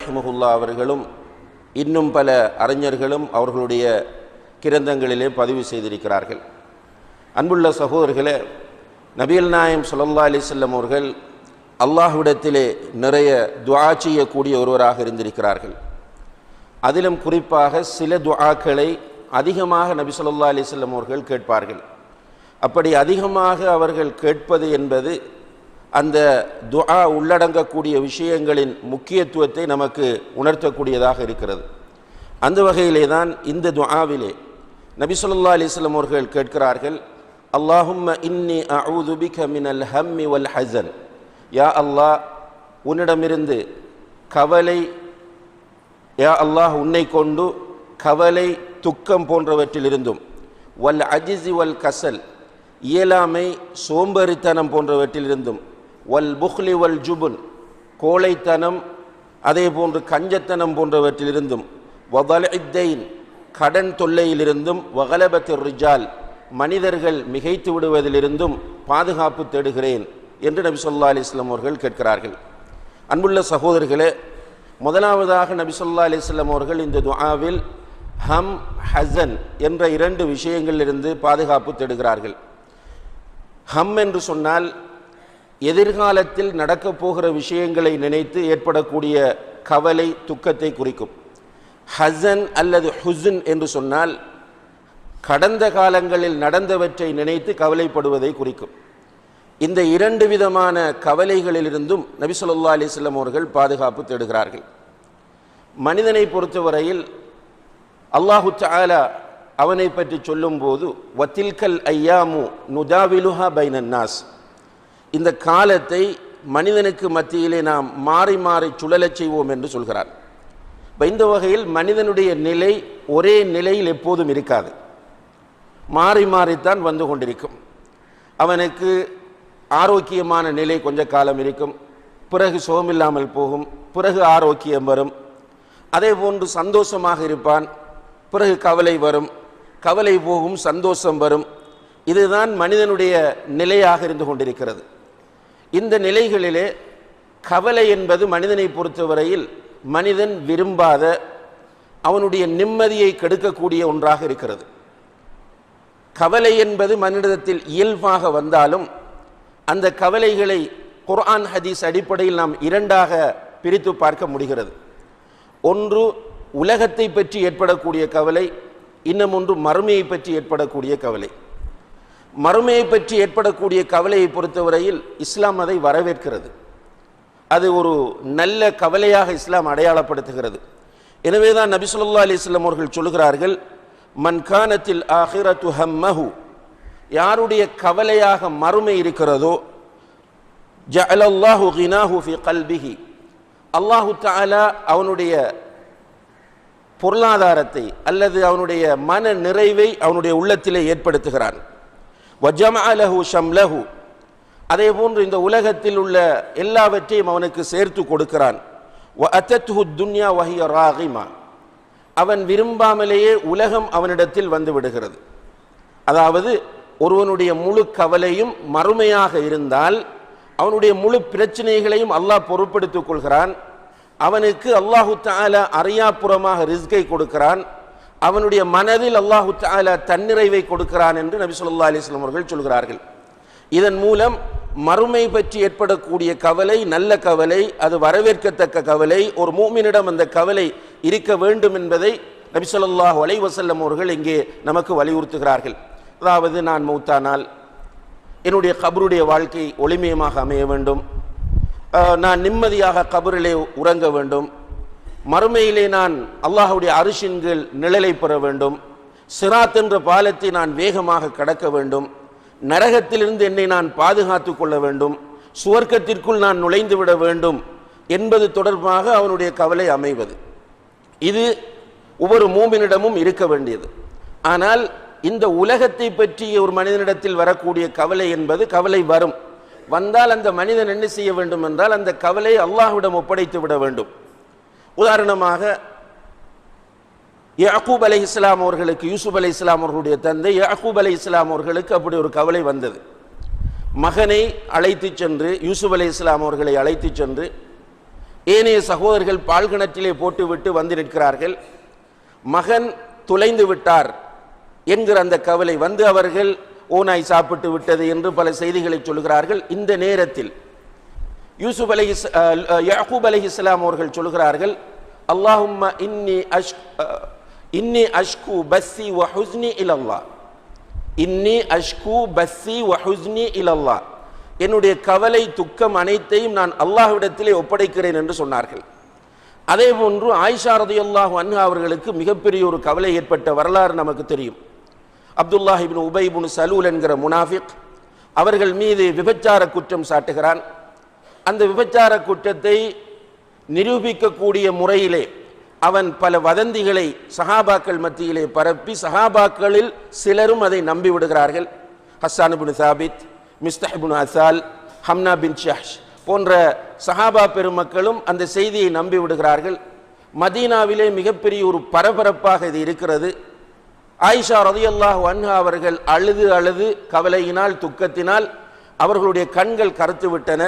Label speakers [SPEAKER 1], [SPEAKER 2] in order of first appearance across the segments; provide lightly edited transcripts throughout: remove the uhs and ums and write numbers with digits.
[SPEAKER 1] ரஹிமஹுல்லா அவர்களும் இன்னும் பல அறிஞர்களும் அவர்களுடைய கிரந்தங்களிலே பதிவு செய்திருக்கிறார்கள். அன்புள்ள சகோதரர்களே, நபிகள் நாயகம் ஸல்லல்லாஹு அலைஹி வஸல்லம் அவர்கள் அல்லாஹ்விடத்திலே நிறைய துஆ செய்யக்கூடிய ஒருவராக இருந்திருக்கிறார்கள். அதிலும் குறிப்பாக சில துஆக்களை அதிகமாக நபி ஸல்லல்லாஹு அலைஹி வஸல்லம் அவர்கள் கேட்பார்கள். அப்படி அதிகமாக அவர்கள் கேட்பது என்பது அந்த துஆ உள்ளடங்கக்கூடிய விஷயங்களின் முக்கியத்துவத்தை நமக்கு உணர்த்தக்கூடியதாக இருக்கிறது. அந்த வகையிலே தான் இந்த துஆவிலே நபி ஸல்லல்லாஹு அலைஹி வஸல்லம் அவர்கள் கேட்கிறார்கள், அல்லாஹும்ம இன்னி அஊது பிக மினல் ஹம்மி வல் ஹஸன். யா அல்லாஹ், உன்னிடமிருந்து கவலை, யா அல்லாஹ் உன்னை கொண்டு கவலை துக்கம் போன்றவற்றிலிருந்தும், வல் அஜிஸி வல் கசல் இயலாமை சோம்பேறித்தனம் போன்றவற்றிலிருந்தும், வல் புஹ்லி வல் ஜுபுன் கோழைத்தனம் அதே போன்று கஞ்சத்தனம் போன்றவற்றிலிருந்தும், வதல்இத்தைன் கடன் தொல்லையிலிருந்தும், வகலபத்திர் ரிஜால் மனிதர்கள் மிகைத்து விடுவதிலிருந்தும் பாதுகாப்பு தேடுகிறேன் என்று நபி ஸல்லல்லாஹு அலைஹி வஸல்லம் அவர்கள் கேட்கிறார்கள். அன்புள்ள சகோதரர்களே, முதலாவதாக நபி ஸல்லல்லாஹு அலைஹி வஸல்லம் அவர்கள் இந்த துஆவில் ஹம் ஹஸன் என்ற இரண்டு விஷயங்களிலிருந்து பாதுகாப்பு தேடுகிறார்கள். ஹம் என்று சொன்னால் எதிர்காலத்தில் நடக்கப் போகிற விஷயங்களை நினைத்து ஏற்படக்கூடிய கவலை துக்கத்தை குறிக்கும். ஹஸன் அல்லது ஹுஸ்ன் என்று சொன்னால் கடந்த காலங்களில் நடந்தவற்றை நினைத்து கவலைப்படுவதை குறிக்கும். இந்த இரண்டு விதமான கவலைகளிலிருந்தும் நபி ஸல்லல்லாஹு அலைஹி வஸல்லம் அவர்கள் பாதுகாப்பு தேடுகிறார்கள். மனிதனை பொறுத்தவரையில் அல்லாஹு தஆலா அவனை பற்றி சொல்லும்போது, வத்தில்கல் ஐயாமு நுதாவிலுஹா பைனன் நாஸ், இந்த காலத்தை மனிதனுக்கு மத்தியிலே நாம் மாறி மாறி சுழலச் செய்வோம் என்று சொல்கிறார். இந்த வகையில் மனிதனுடைய நிலை ஒரே நிலையில் எப்போதும் இருக்காது, மாறி மாறித்தான் வந்து கொண்டிருக்கும். அவனுக்கு ஆரோக்கியமான நிலை கொஞ்ச காலம் இருக்கும், பிறகு சுகமில்லாமல் போகும், பிறகு ஆரோக்கியம் வரும். அதே போன்று சந்தோஷமாக இருப்பான், பிறகு கவலை வரும், கவலை போகும், சந்தோஷம் வரும். இதுதான் மனிதனுடைய நிலையாக இருந்து கொண்டிருக்கிறது. இந்த நிலைகளிலே கவலை என்பது மனிதனை பொறுத்தவரையில் மனிதன் விரும்பாத, அவனுடைய நிம்மதியை கெடுக்கக்கூடிய ஒன்றாக இருக்கிறது. கவலை என்பது மனிதத்தில் இயல்பாக வந்தாலும் அந்த கவலைகளை குர்ஆன் ஹதீஸ் அடிப்படையில் நாம் இரண்டாக பிரித்து பார்க்க முடிகிறது. ஒன்று உலகத்தை பற்றி ஏற்படக்கூடிய கவலை, இன்னும் ஒன்று மறுமையை பற்றி ஏற்படக்கூடிய கவலை. மறுமையை பற்றி ஏற்படக்கூடிய கவலையை பொறுத்தவரையில் இஸ்லாம் அதை வரவேற்கிறது. அது ஒரு நல்ல கவலையாக இஸ்லாம் அடையாளப்படுத்துகிறது. எனவே தான் நபி ஸல்லல்லாஹு அலைஹி வஸல்லம் அவர்கள் சொல்கிறார்கள், மன் கானத்தில் ஆஹிரத்து ஹம்மஹு, யாருடைய கவலையாக மறுமை இருக்கிறதோ, ஜஅலல்லாஹு கினாஹு ஃபி கல்பிஹி, அல்லாஹு தஆலா அவனுடைய பொருளாதாரத்தை அல்லது அவனுடைய மன நிறைவை அவனுடைய உள்ளத்திலே ஏற்படுத்துகிறான். வஜமஅ லஹு ஷம்லஹு, அதே போன்று இந்த உலகத்தில் உள்ள எல்லாவற்றையும் அவனுக்கு சேர்த்து கொடுக்கிறான். வஅதத்ஹு துன்யா வஹிய ராகிமா, அவன் விரும்பாமலேயே உலகம் அவனிடத்தில் வந்து விடுகிறது. அதாவது ஒருவனுடைய முழு கவலையும் மறுமையாக இருந்தால் அவனுடைய முழு பிரச்சனைகளையும் அல்லாஹ் பொறுப்பெடுத்துக் கொள்கிறான். அவனுக்கு அல்லாஹு தஆலா அறியாப்புறமாக ரிஸ்கை கொடுக்கிறான். அவனுடைய மனதில் அல்லாஹு தஆலா தன்னிறைவை கொடுக்கிறான் என்று நபி ஸல்லல்லாஹு அலைஹி வஸல்லம் அவர்கள் சொல்கிறார்கள். இதன் மூலம் மறுமை பற்றி ஏற்படக்கூடிய கவலை நல்ல கவலை, அது வரவேற்கத்தக்க கவலை. ஒரு மூமினிடம் அந்த கவலை இருக்க வேண்டும் என்பதை நபி ஸல்லல்லாஹு அலைஹி வஸல்லம் அவர்கள் இங்கே நமக்கு வலியுறுத்துகிறார்கள். அதாவது நான் மௌத்தானால் என்னுடைய கபருடைய வாழ்க்கை ஒளிமயமாக அமைய வேண்டும், நான் நிம்மதியாக கபரிலே உறங்க வேண்டும், மறுமையிலே நான் அல்லாஹ்வுடைய அரிஷின் கீழ் நிழலை பெற வேண்டும், சிராத் என்ற பாலத்தை நான் வேகமாக கடக்க வேண்டும், நரகத்திலிருந்து என்னை நான் பாதுகாத்து கொள்ள வேண்டும், சுவர்க்கத்திற்குள் நான் நுழைந்து விட வேண்டும் என்பது தொடர்பாக அவனுடைய கவலை அமைவது. இது ஒவ்வொரு மூமினிடமும் இருக்க வேண்டியது. ஆனால் இந்த உலகத்தை பற்றி ஒரு மனிதனிடத்தில் வரக்கூடிய கவலை என்பது கவலை வந்தால் அந்த மனிதன் என்ன செய்ய வேண்டும் என்றால் அந்த கவலை அல்லாஹ்விடம் ஒப்படைத்து விட வேண்டும். உதாரணமாக யாக்கூப் அலைஹிஸ்ஸலாம் அவர்களுக்கு, யூசுப் அலைஹிஸ்ஸலாம் அவர்களுடைய தந்தை யாக்கூப் அலைஹிஸ்ஸலாம் அவர்களுக்கு அப்படி ஒரு கவலை வந்தது. மகனை அழைத்து சென்று, யூசுப் அலைஹிஸ்ஸலாம் அவர்களை அழைத்து சென்று ஏனைய சகோதரர்கள் பால் கிணற்றிலே போட்டுவிட்டு வந்து நிற்கிறார்கள். மகன் தொலைந்து விட்டார் என்கிற அந்த கவலை வந்து அவர்கள் ஓநாய் சாப்பிட்டு விட்டது என்று பல செய்திகளை சொல்கிறார்கள். இந்த நேரத்தில் யாக்கூப் அலைஹிஸ்ஸலாம் அவர்கள் சொல்கிறார்கள், அல்லாஹும்ம இன்னி அஷ்கு பஸ்ஸி வ ஹுஸ்னி இலல்லாஹ், இன்னி அஷ்கு பஸ்ஸி வ ஹுஸ்னி இலல்லாஹ், என்னுடைய கவலை துக்கம் அனைத்தையும் நான் அல்லாஹ்விடத்திலே ஒப்படைக்கிறேன் என்று சொன்னார்கள். அதே போன்று ஆயிஷா ரலியல்லாஹு அன்ஹா அவர்களுக்கு மிகப்பெரிய ஒரு கவலை ஏற்பட்ட வரலாறு நமக்கு தெரியும். அப்துல்லாஹ் இப்னு உபை இப்னு சலூல் என்கிற முனாஃபிக் அவர்கள் மீது விபச்சார குற்றம் சாட்டுகிறான். அந்த விபச்சார குற்றத்தை நிரூபிக்கக்கூடிய முறையிலே அவன் பல வதந்திகளை சஹாபாக்கள் மத்தியிலே பரப்பி சஹாபாக்களில் சிலரும் அதை நம்பி விடுகிறார்கள். ஹஸ்ஸான் இப்னு சாபித், மிஸ்தஹ் இப்னு அசால், ஹம்னா பின் ஷஹ்ஷ் போன்ற சஹாபா பெருமக்களும் அந்த செய்தியை நம்பி விடுகிறார்கள். மதீனாவிலே மிகப்பெரிய ஒரு பரபரப்பாக இது இருக்கிறது. ஆயிஷா ரலியல்லாஹு அன்ஹா அவர்கள் அழுது அழுது கவலையினால் துக்கத்தினால் அவர்களுடைய கண்கள் கருத்து விட்டன.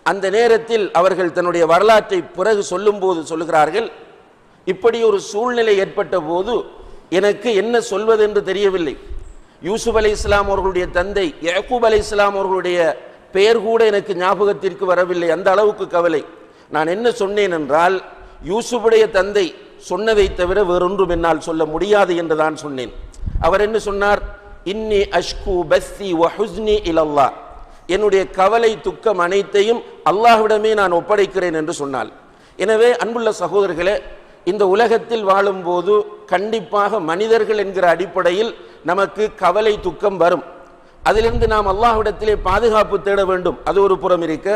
[SPEAKER 1] அந்த நேரத்தில் அவர்கள் தன்னுடைய வரலாற்றை பிறகு சொல்லும்போது சொல்லுகிறார்கள், இப்படி ஒரு சூழ்நிலை ஏற்பட்ட போது எனக்கு என்ன சொல்வது என்று தெரியவில்லை. யூசுப் அலைஹிஸ்ஸலாம் அவர்களுடைய தந்தை யாக்கூப் அலைஹிஸ்ஸலாம் அவர்களுடைய பெயர் கூட எனக்கு ஞாபகத்திற்கு வரவில்லை, அந்த அளவுக்கு கவலை. நான் என்ன சொன்னேன் என்றால், யூசுஃபுடைய தந்தை சொன்னதை தவிர வேறொன்றும் என்னால் சொல்ல முடியாது என்று தான் சொன்னேன். அவர் என்ன சொன்னார்? இன்னி அஷ்கு பஸ்ஸி வ ஹுஸ்னி இலல்லாஹ், என்னுடைய கவலை துக்கம் அனைத்தையும் அல்லாஹ்விடமே நான் ஒப்படைக்கிறேன் என்று சொன்னாள். எனவே அன்புள்ள சகோதரர்களே, இந்த உலகத்தில் வாழும்போது கண்டிப்பாக மனிதர்கள் என்கிற அடிப்படையில் நமக்கு கவலை துக்கம் வரும். அதிலிருந்து நாம் அல்லாஹ்விடத்திலே பாதுகாப்பு தேட வேண்டும். அது ஒரு புறம் இருக்க,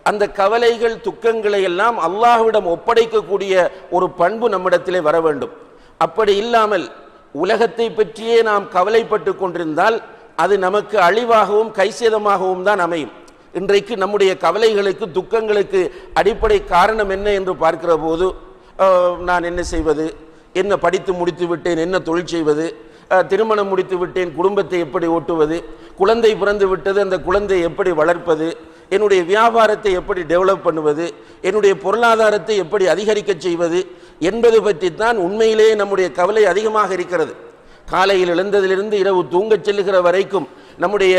[SPEAKER 1] அந்த கவலைகள் துக்கங்களை எல்லாம் அல்லாஹ்விடம் ஒப்படைக்கக்கூடிய ஒரு பண்பு நம்மிடத்திலே வர வேண்டும். அப்படி இல்லாமல் உலகத்தை பற்றியே நாம் கவலைப்பட்டு கொண்டிருந்தால் அது நமக்கு அழிவாகவும் கைசேதமாகவும் தான் அமையும். இன்றைக்கு நம்முடைய கவலைகளுக்கு துக்கங்களுக்கு அடிப்படை காரணம் என்ன என்று பார்க்கிற போது, நான் என்ன செய்வது, என்ன படித்து முடித்து விட்டேன், என்ன தொழில் செய்வது, திருமணம் முடித்து விட்டேன், குடும்பத்தை எப்படி ஓட்டுவது, குழந்தை பிறந்து விட்டது, அந்த குழந்தையை எப்படி வளர்ப்பது, என்னுடைய வியாபாரத்தை எப்படி டெவலப் பண்ணுவது, என்னுடைய பொருளாதாரத்தை எப்படி அதிகரிக்க செய்வது என்பது பற்றித்தான் உண்மையிலேயே நம்முடைய கவலை அதிகமாக இருக்கிறது. காலையில் எழுந்ததிலிருந்து இரவு தூங்கச் செல்லுகிற வரைக்கும் நம்முடைய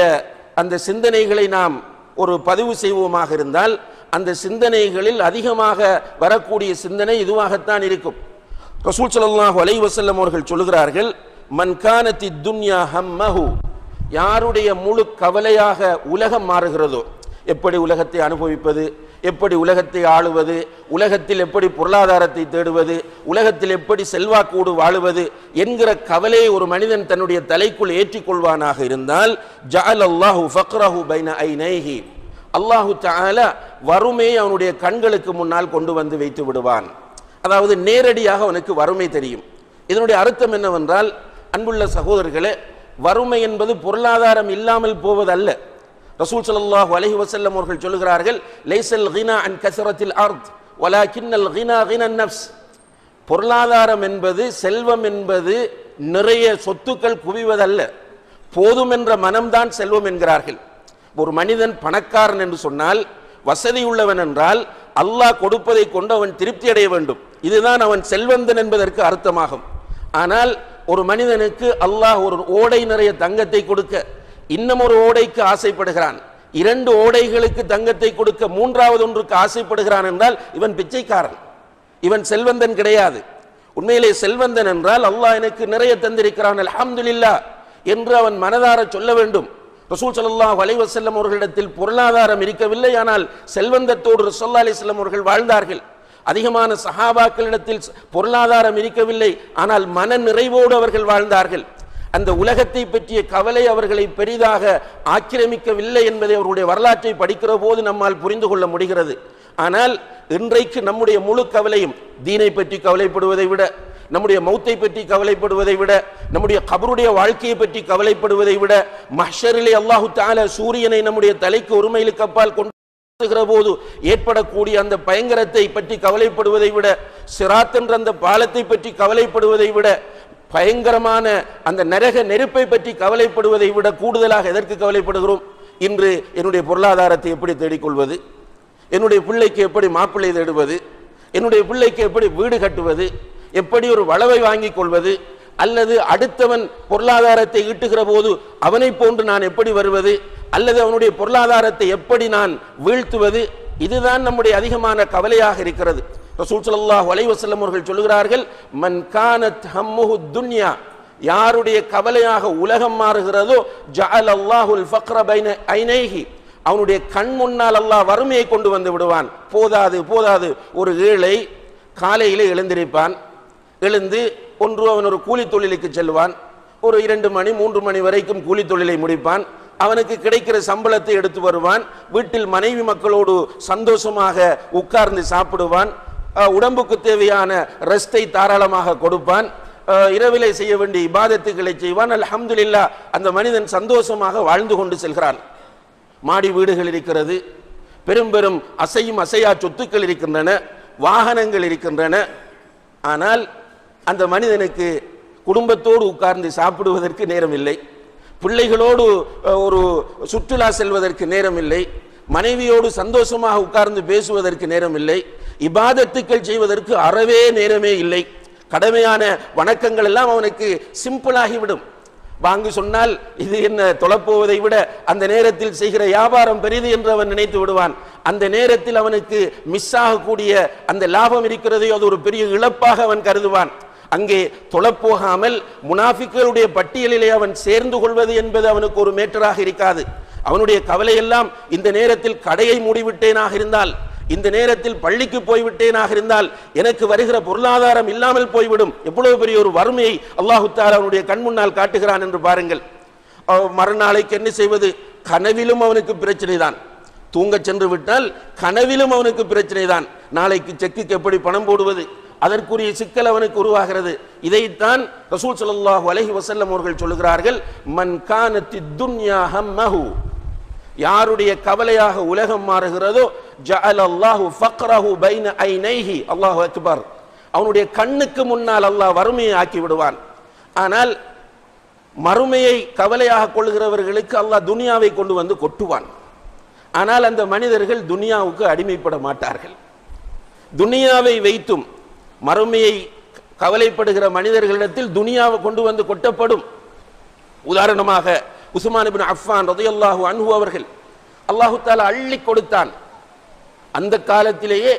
[SPEAKER 1] அந்த சிந்தனைகளை நாம் ஒரு பதிவு செய்வோமாக இருந்தால் அந்த சிந்தனைகளில் அதிகமாக வரக்கூடிய சிந்தனை இதுவாகத்தான் இருக்கும். ரசூல் ஸல்லல்லாஹு அலைஹி வஸல்லம் அவர்கள் சொல்கிறார்கள், மன் கானத்தி துன்யா ஹம்மஹு, யாருடைய முழு கவலையாக உலகம் மாறுகிறதோ, எப்படி உலகத்தை அனுபவிப்பது, எப்படி உலகத்தை ஆளுவது, உலகத்தில் எப்படி பொருளாதாரத்தை தேடுவது, உலகத்தில் எப்படி செல்வாக்கோடு வாழுவது என்கிற கவலையை ஒரு மனிதன் தன்னுடைய தலைக்குள் ஏற்றிக்கொள்வானாக இருந்தால், ஜஅலல்லாஹு ஃபக்ரஹு பைன ஐனைஹி, அல்லாஹு தஆலா வறுமையை அவனுடைய கண்களுக்கு முன்னால் கொண்டு வந்து வைத்து விடுவான். அதாவது நேரடியாக அவனுக்கு வறுமை தெரியும். இதனுடைய அர்த்தம் என்னவென்றால், அன்புள்ள சகோதரர்களே, வறுமை என்பது பொருளாதாரம் இல்லாமல் போவதல்ல. ரசூல் ஸல்லல்லாஹு அலைஹி வஸல்லம் அவர்கள் சொல்கிறார்கள், லைஸல் கினா அன் கஸரத்தில் அர்த் வலாகின்னல் கினா கினன் நஃப்ஸ், பொருளாதாரம் என்பது, செல்வம் என்பது நிறைய சொத்துக்கள் குவிவதல்ல, போதும் என்ற மனம்தான் செல்வம் என்கிறார்கள். ஒரு மனிதன் பணக்காரன் என்று சொன்னால், வசதி உள்ளவன் என்றால் அல்லாஹ் கொடுப்பதை கொண்டு அவன் திருப்தி அடைய வேண்டும். இதுதான் அவன் செல்வந்தன் என்பதற்கு அர்த்தமாகும். ஆனால் ஒரு மனிதனுக்கு அல்லாஹ் ஒரு ஓடை நிறைய தங்கத்தை கொடுக்க இன்னும் ஒரு ஓடைக்கு ஆசைப்படுகிறான், 2 ஓடைகளுக்கு தங்கத்தை கொடுக்க 3வது ஒன்றுக்கு ஆசைப்படுகிறான் என்றால் இவன் பிச்சைக்காரன், இவன் செல்வந்தன் கிடையாது. உண்மையிலே செல்வந்தன் என்றால் அல்லாஹ் எனக்கு நிறைய தந்திருக்கிறான் அல்ஹம்துலில்லாஹ் என்று அவன் மனதார சொல்ல வேண்டும். ரசூல் ஸல்லல்லாஹு அலைஹி வஸல்லம் அவர்களிடத்தில் பொருளாதாரம் இருக்கவில்லை, ஆனால் செல்வந்தத்தோடு ரசூலுல்லாஹி அலைஹி வஸல்லம் அவர்கள் வாழ்ந்தார்கள். அதிகமான சஹாபாக்களிடத்தில் பொருளாதாரம் இருக்கவில்லை, ஆனால் மன நிறைவோடு அவர்கள் வாழ்ந்தார்கள். அந்த உலகத்தை பற்றிய கவலை அவர்களை பெரிதாக ஆக்கிரமிக்கவில்லை என்பதை அவருடைய வரலாற்றை படிக்கிற போது நம்மால் புரிந்து கொள்ள முடிகிறது. ஆனால் இன்றைக்கு நம்முடைய முழு கவலையும் தீனை பற்றி கவலைப்படுவதை விட, நம்முடைய மௌத்தை பற்றி கவலைப்படுவதை விட, நம்முடைய கபருடைய வாழ்க்கையை பற்றி கவலைப்படுவதை விட, மஹ்ஷரிலே அல்லாஹு தஆலா சூரியனை நம்முடைய தலைக்கு ஒரு மைலுக்கு அப்பால் கொண்டு போது ஏற்படக்கூடிய அந்த பயங்கரத்தை பற்றி கவலைப்படுவதை விட, சிராத் என்ற அந்த பாலத்தை பற்றி கவலைப்படுவதை விட, பயங்கரமான அந்த நரக நெருப்பை பற்றி கவலைப்படுவதை விட கூடுதலாக எதற்கு கவலைப்படுகிறோம்? இன்று என்னுடைய பொருளாதாரத்தை எப்படி தேடிக்கொள்வது, என்னுடைய பிள்ளைக்கு எப்படி மாப்பிள்ளை தேடுவது, என்னுடைய பிள்ளைக்கு எப்படி வீடு கட்டுவது, எப்படி ஒரு வளவை வாங்கிக் கொள்வது, அல்லது அடுத்தவன் பொருளாதாரத்தை ஈட்டுகிற போது அவனை போன்று நான் எப்படி வருவது, அல்லது அவனுடைய பொருளாதாரத்தை எப்படி நான் வீழ்த்துவது, இதுதான் நம்முடைய அதிகமான கவலையாக இருக்கிறது. ரசூல் ஸல்லல்லாஹு அலைஹி வஸல்லம் அவர்கள் சொல்கிறார்கள், மன் கானத் ஹம்முஹு துன்யா, யாருடைய கவலையாக உலகம் மாறுகிறதோ ஜஅலல்லாஹுல் ஃபக்ர பைன ஐனைஹி, அவனுடைய கண் முன்னால் அல்லாஹ் வறுமையை கொண்டு வந்து விடுவான். போதாது போதாது, ஒரு ஏழை காலையிலே எழுந்திருப்பான், எழுந்து ஒன்று அவன் ஒரு கூலி தொழிலுக்கு செல்வான், ஒரு 2 மணி 3 மணி வரைக்கும் கூலி தொழிலை முடிப்பான், அவனுக்கு கிடைக்கிற சம்பளத்தை எடுத்து வருவான், வீட்டில் மனைவி மக்களோடு சந்தோஷமாக உட்கார்ந்து சாப்பிடுவான், உடம்புக்கு தேவையான ரெஸ்டை தாராளமாக கொடுப்பான், இரவிலே செய்ய வேண்டிய இபாதத்துகளை செய்வான். அல்ஹம்துலில்லாஹ், அந்த மனிதன் சந்தோஷமாக வாழ்ந்து கொண்டு செல்கிறான். மாடி வீடுகள் இருக்கிறது, பெரும் பெரும் அசையும் அசையா சொத்துக்கள் இருக்கின்றன, வாகனங்கள் இருக்கின்றன. ஆனால் அந்த மனிதனுக்கு குடும்பத்தோடு உட்கார்ந்து சாப்பிடுவதற்கு நேரம் இல்லை, பிள்ளைகளோடு ஒரு சுற்றுலா செல்வதற்கு நேரம் இல்லை, மனைவியோடு சந்தோஷமாக உட்கார்ந்து பேசுவதற்கு நேரம் இல்லை, இபாதத்துக்கள் செய்வதற்கு அறவே நேரமே இல்லை. கடமையான வணக்கங்கள் எல்லாம் அவனுக்கு சிம்பிளாகிவிடும். வாங்கு சொன்னால் இது என்ன தொலைப்போவதை விட அந்த நேரத்தில் செய்கிற வியாபாரம் பெரிது என்று அவன் நினைத்து விடுவான். அந்த நேரத்தில் அவனுக்கு மிஸ் ஆகக்கூடிய அந்த லாபம் இருக்கிறதே, அது ஒரு பெரிய இழப்பாக அவன் கருதுவான். அங்கே தொலைப்போகாமல் முனாஃபிக்களுடைய பட்டியலிலே அவன் சேர்ந்து கொள்வது என்பது அவனுக்கு ஒரு மேட்டராக இருக்காது. அவனுடைய கவலையெல்லாம் இந்த நேரத்தில் கடையை மூடிவிட்டேனாக இருந்தால், இந்த நேரத்தில் பள்ளிக்கு போய்விட்டேனாக இருந்தால் எனக்கு வருகிற பொருளாதாரம் இல்லாமல் போய்விடும். எவ்வளவு பெரிய ஒரு வறுமையை அல்லாஹு தஆலா அவனுடைய கண் முன்னால் காட்டுகிறான் என்று பாருங்கள். மறுநாளைக்கு என்ன செய்வது? கனவிலும் அவனுக்கு பிரச்சனை தான். தூங்க சென்று விட்டால் கனவிலும் அவனுக்கு பிரச்சனை தான். நாளைக்கு செக்குக்கு எப்படி பணம் போடுவது, அதற்குரிய சிக்கல் அவனுக்கு உருவாகிறது. இதைத்தான் ரசூல் ஸல்லல்லாஹு அலைஹி வஸல்லம் அவர்கள் சொல்கிறார்கள், மன் கானத்தித் துன்யா ஹம்மஹு, யாருடைய கவலையாக உலகம் மாறுகிறதோ ஜஅலல்லாஹு ஃபக்ரஹு பைன ஐனைஹி, அல்லாஹு அக்பர், அவனுடைய கண்ணுக்கு முன்னால் அல்லாஹ் வறுமையை ஆக்கி விடுவான். ஆனால் மறுமையை கவலையாக கொள்கிறவர்களுக்கு அல்லாஹ் துனியாவை கொண்டு வந்து கொட்டுவான். ஆனால் அந்த மனிதர்கள் துனியாவுக்கு அடிமைப்பட மாட்டார்கள். துனியாவை வைத்தும் மறுமையை கவலைப்படுகிற மனிதர்களிடத்தில் துனியாவை கொண்டு வந்து கொட்டப்படும். உதாரணமாக உஸ்மான் இப்னு அஃபான் ரலியல்லாஹு அன்ஹு அவர்கள் அல்லாஹு தஆலா அள்ளி கொடுத்தான். அந்த காலத்திலேயே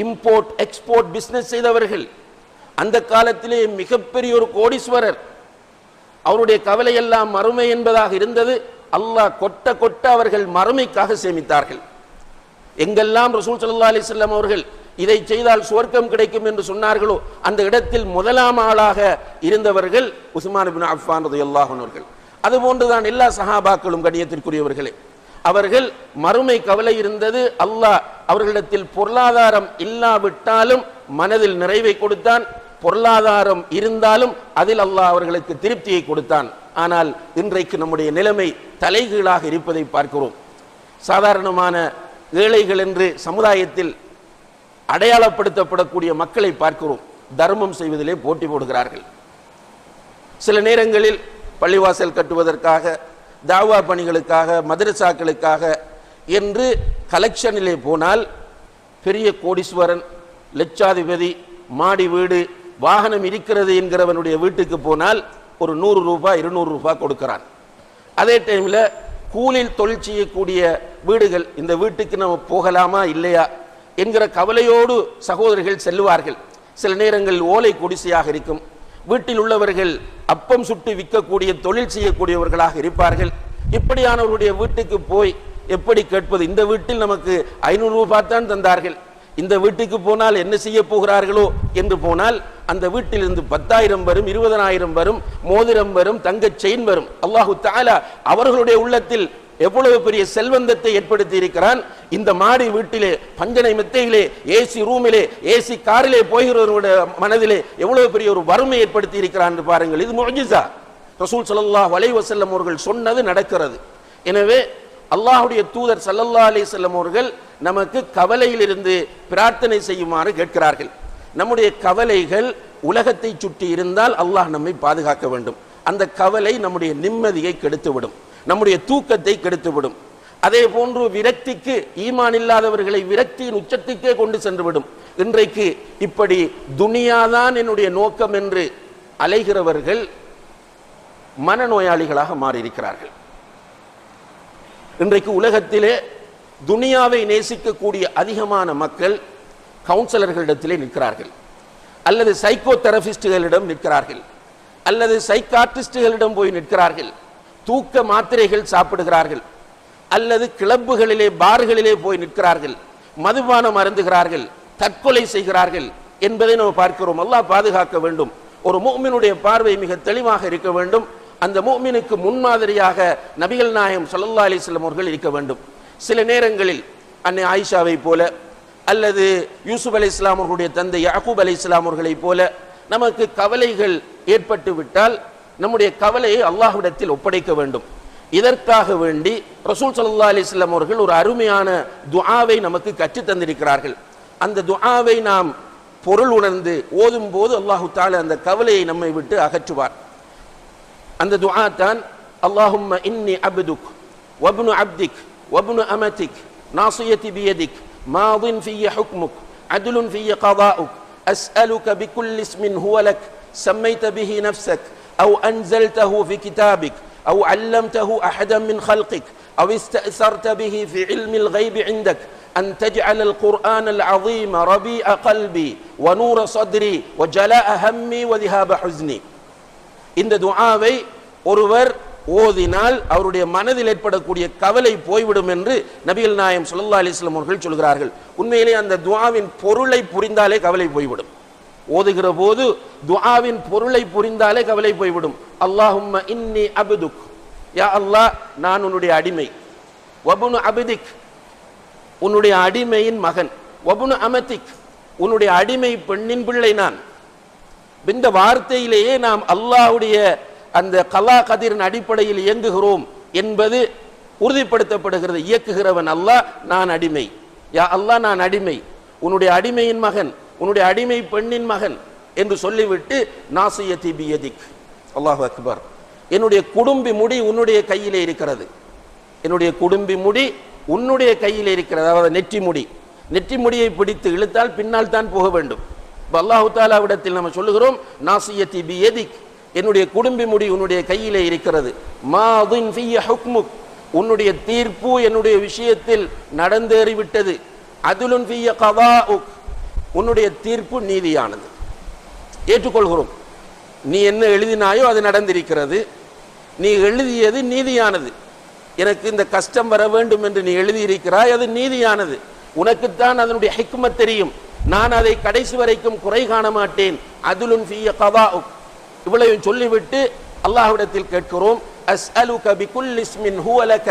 [SPEAKER 1] இம்போர்ட் எக்ஸ்போர்ட் பிசினஸ் செய்தவர்கள், அந்த காலத்திலேயே மிகப்பெரிய ஒரு கோடீஸ்வரர். அவருடைய கவலை எல்லாம் மறுமை என்பதாக இருந்தது. அல்லாஹ் கொட்ட கொட்ட அவர்கள் மறுமைக்காக சேமித்தார்கள். எங்கெல்லாம் ரசூல் ஸல்லல்லாஹு அலைஹி வஸல்லம் அவர்கள் இதை செய்தால் சுவர்க்கம் கிடைக்கும் என்று சொன்னார்களோ அந்த இடத்தில் முதலாம் ஆளாக இருந்தவர்கள் உஸ்மான் இப்னு அஃபான் ரலியல்லாஹு அன்ஹு அவர்கள். அதுபோன்றுதான் எல்லா சஹாபாக்களும் கண்ணியத்திற்குரியவர்களே, அவர்கள் மறுமை கவலை இருந்தது. அல்லாஹ் அவர்களிடத்தில் பொருளாதாரம் இல்லாவிட்டாலும் மனதில் நிறைவை கொடுத்தான், பொருளாதாரம் இருந்தாலும் அதில் அல்லாஹ் அவர்களுக்கு திருப்தியை கொடுத்தான். ஆனால் இன்றைக்கு நம்முடைய நிலைமை தலைகீழாக இருப்பதை பார்க்கிறோம். சாதாரணமான ஏழைகள் என்று சமுதாயத்தில் அடையாளப்படுத்தப்படக்கூடிய மக்களை பார்க்கிறோம். தர்மம் செய்வதிலே போட்டி போடுகிறார்கள். சில நேரங்களில் பள்ளிவாசல் கட்டுவதற்காக, தாவா பணிகளுக்காக, மதரசாக்களுக்காக என்று கலெக்ஷனிலே போனால் பெரிய கோடீஸ்வரன், லட்சாதிபதி, மாடி வீடு, வாகனம் இருக்கிறது என்கிறவனுடைய வீட்டுக்கு போனால் ஒரு 100 ரூபாய் 200 ரூபாய் கொடுக்கிறான். அதே டைமில் கூலில் தொழில் செய்யக்கூடிய வீடுகள், இந்த வீட்டுக்கு நம்ம போகலாமா இல்லையா என்கிற கவலையோடு சகோதரர்கள் செல்லுவார்கள். சில நேரங்களில் ஓலை குடிசையாக இருக்கும். வீட்டில் உள்ளவர்கள் அப்பம் சுட்டு விற்கக்கூடிய தொழில் செய்யக்கூடியவர்களாக இருப்பார்கள். இப்படியானவர்களுடைய வீட்டுக்கு போய் எப்படி கேட்பது? இந்த வீட்டில் நமக்கு 500 ரூபாய் தான் தந்தார்கள், இந்த வீட்டுக்கு போனால் என்ன செய்ய போகிறார்களோ என்று போனால் அந்த வீட்டிலிருந்து 10,000 வரும், 20,000 வரும், மோதிரம் வரும், தங்க செயின் வரும். அல்லாஹு தஆலா அவர்களுடைய உள்ளத்தில் எவ்வளவு பெரிய செல்வந்தத்தை ஏற்படுத்தி இருக்கிறான். இந்த மாடி வீட்டிலே, பஞ்சனை மெத்தையிலே, ஏசி ரூமிலே, ஏசி காரிலே போகிறவர்களுடைய மனதிலே எவ்வளவு பெரிய ஒரு வறுமை ஏற்படுத்தி இருக்கிறான் என்று பாருங்கள். இது முஅ்ஜிஸா. ரசூல் ஸல்லல்லாஹு அலைஹி வஸல்லம் அவர்கள் சொன்னது நடக்கிறது. எனவே அல்லாஹ்வுடைய தூதர் ஸல்லல்லாஹு அலைஹி வஸல்லம் அவர்கள் நமக்கு கவலையிலிருந்து பிரார்த்தனை செய்யுமாறு கேட்கிறார்கள். நம்முடைய கவலைகள் உலகத்தை சுற்றி இருந்தால் அல்லாஹ் நம்மை பாதுகாக்க வேண்டும். அந்த கவலை நம்முடைய நிம்மதியை கெடுத்துவிடும், நம்முடைய தூக்கத்தை கெடுத்துவிடும். அதே போன்று விரக்திக்கு, ஈமான் இல்லாதவர்களை விரக்தியின் உச்சத்துக்கே கொண்டு சென்றுவிடும். இன்றைக்கு இப்படி துனியாதான் என்னுடைய நோக்கம் என்று அலைகிறவர்கள் மனநோயாளிகளாக மாறியிருக்கிறார்கள். இன்றைக்கு உலகத்திலே துனியாவை நேசிக்கக்கூடிய அதிகமான மக்கள் கவுன்சிலர்களிடத்திலே நிற்கிறார்கள், அல்லது சைக்கோ தெரபிஸ்டுகளிடம் நிற்கிறார்கள், அல்லது சைக்காட்ரிஸ்டுகளிடம் போய் நிற்கிறார்கள், தூக்க மாத்திரைகள் சாப்பிடுகிறார்கள், அல்லது கிளப்புகளிலே பார்களிலே போய் நிற்கிறார்கள், மதுபானம் அருந்துகிறார்கள், தற்கொலை செய்கிறார்கள் என்பதை நாம் பார்க்கிறோம். அல்லாஹ் பாதுகாக்க வேண்டும். ஒரு முஃமினுடைய பார்வை மிக தெளிவாக இருக்க வேண்டும். அந்த முஃமினுக்கு முன்மாதிரியாக நபிகள் நாயகம் ஸல்லல்லாஹு அலைஹி வஸல்லம் அவர்கள் இருக்க வேண்டும். சில நேரங்களில் அன்னை ஆயிஷாவை போல, அல்லது யூசுப் அலைஹிஸ்ஸலாம் அவர்களுடைய தந்தை யாக்கூப் அலைஹிஸ்ஸலாம் அவர்களைப் போல நமக்கு கவலைகள் ஏற்பட்டு விட்டால் நம்முடைய கவலையை அல்லாஹ்விடத்தில் ஒப்படைக்க வேண்டும். இதற்காக வேண்டி ரசூல் ஸல்லல்லாஹு அலைஹி வஸல்லம் அவர்கள் ஒரு அருமையான துஆவை நமக்கு கற்றுத் தந்திருக்கிறார்கள். அந்த துஆவை நாம் பொருள் உணர்ந்து ஓதும் போது அல்லாஹு தஆலா அந்த கவலையை நம்மை விட்டு அகற்றுவார். அந்த துஆ தான் அல்லாஹும்ம இன்னி அப்துக் வப்னு அப்திக் வப்னு அமதிக் நாசியதி பியதிக் மாதின் ஃபிய ஹுக்முக் அத்லுன் ஃபிய கதாஉக் அஸ்அலுக பிகுல்லி இஸ்மின் ஹுவ லக் சம்மைத பிஹி நஃப்ஸக் அவ் அன்ஸல்தஹு ஃபி கிதாபிக் أو علمته أحدا من خلقك أو استأثرت به في علم الغيب عندك أن تجعل القرآن العظيم ربيع قلبي ونور صدري وجلاء همي وذهاب حزني. இந்த துஆவை ஒருவர் ஓதினால் அவருடைய மனதில் ஏற்படக்கூடிய கவலை போய்விடும் என்று நபிகள் நாயகம் ஸல்லல்லாஹு அலைஹி வஸல்லம் அவர்கள் சொல்கிறார்கள். உண்மையிலே அந்த துஆவின் பொருளை புரிந்தாலே கவலை போய்விடும். ஓதுகிற போது துஆவின் பொருளை புரிந்தாலே கவலை போய்விடும். அல்லாஹும்ம இன்னி அப்துக், யா அல்லாஹ் நான் உன்னுடைய அடிமை, வப்னு அப்திக் உன்னுடைய அடிமையின் மகன், வப்னு அமதிக் உன்னுடைய அடிமை பெண்ணின் பிள்ளை நான். இந்த வார்த்தையிலேயே நாம் அல்லாஹ்வுடைய அந்த கலா கதிரின் அடிப்படையில் இயங்குகிறோம் என்பது உறுதிப்படுத்தப்படுகிறது. இயக்குகிறவன் அல்லாஹ், நான் அடிமை, யா அல்லாஹ் நான் அடிமை, உன்னுடைய அடிமையின் மகன், உன்னுடைய அடிமை பெண்ணின் மகன் என்று சொல்லிவிட்டு நாசியதி பியதிக், அல்லாஹு அக்பர், என்னுடைய குடும்பி முடி உன்னுடைய கையிலே இருக்கிறது, என்னுடைய குடும்பி முடி உன்னுடைய கையிலே இருக்கிறது. அதாவது நெற்றி முடி, நெற்றி முடியை பிடித்து இழுத்தால் பின்னால் தான் போக வேண்டும். அல்லாஹு தஆலாவிடத்தில் நம்ம சொல்லுகிறோம் நாசியதி பியதிக், என்னுடைய குடும்பி முடி உன்னுடைய கையிலே இருக்கிறது. மாதின் ஃபிய ஹுக்முக், உன்னுடைய தீர்ப்பு என்னுடைய விஷயத்தில் நடந்தேறிவிட்டது. அதுலுன் ஃபிய கதாஉக், உன்னுடைய தீர்ப்பு நீதியானது, ஏற்றுக்கொள்கிறோம். நீ என்ன எழுதினாயோ அது நடந்திருக்கிறது, நீ எழுதியது நீதியானது. எனக்கு இந்த கஷ்டம் வர வேண்டும் என்று நீ எழுதியிருக்கிறாய், அது நீதியானது. உனக்குத்தான் அதனுடைய ஹிக்மத் தெரியும், நான் அதை கடைசி வரைக்கும் குறை காண மாட்டேன். அதுலுன் ஃபிய கதாஉக், இவ்வளவு சொல்லிவிட்டு அல்லாஹ்விடத்தில் கேட்கிறோம், அஸ்அலுக பிகுல்லி இஸ்மின் ஹுவ லக,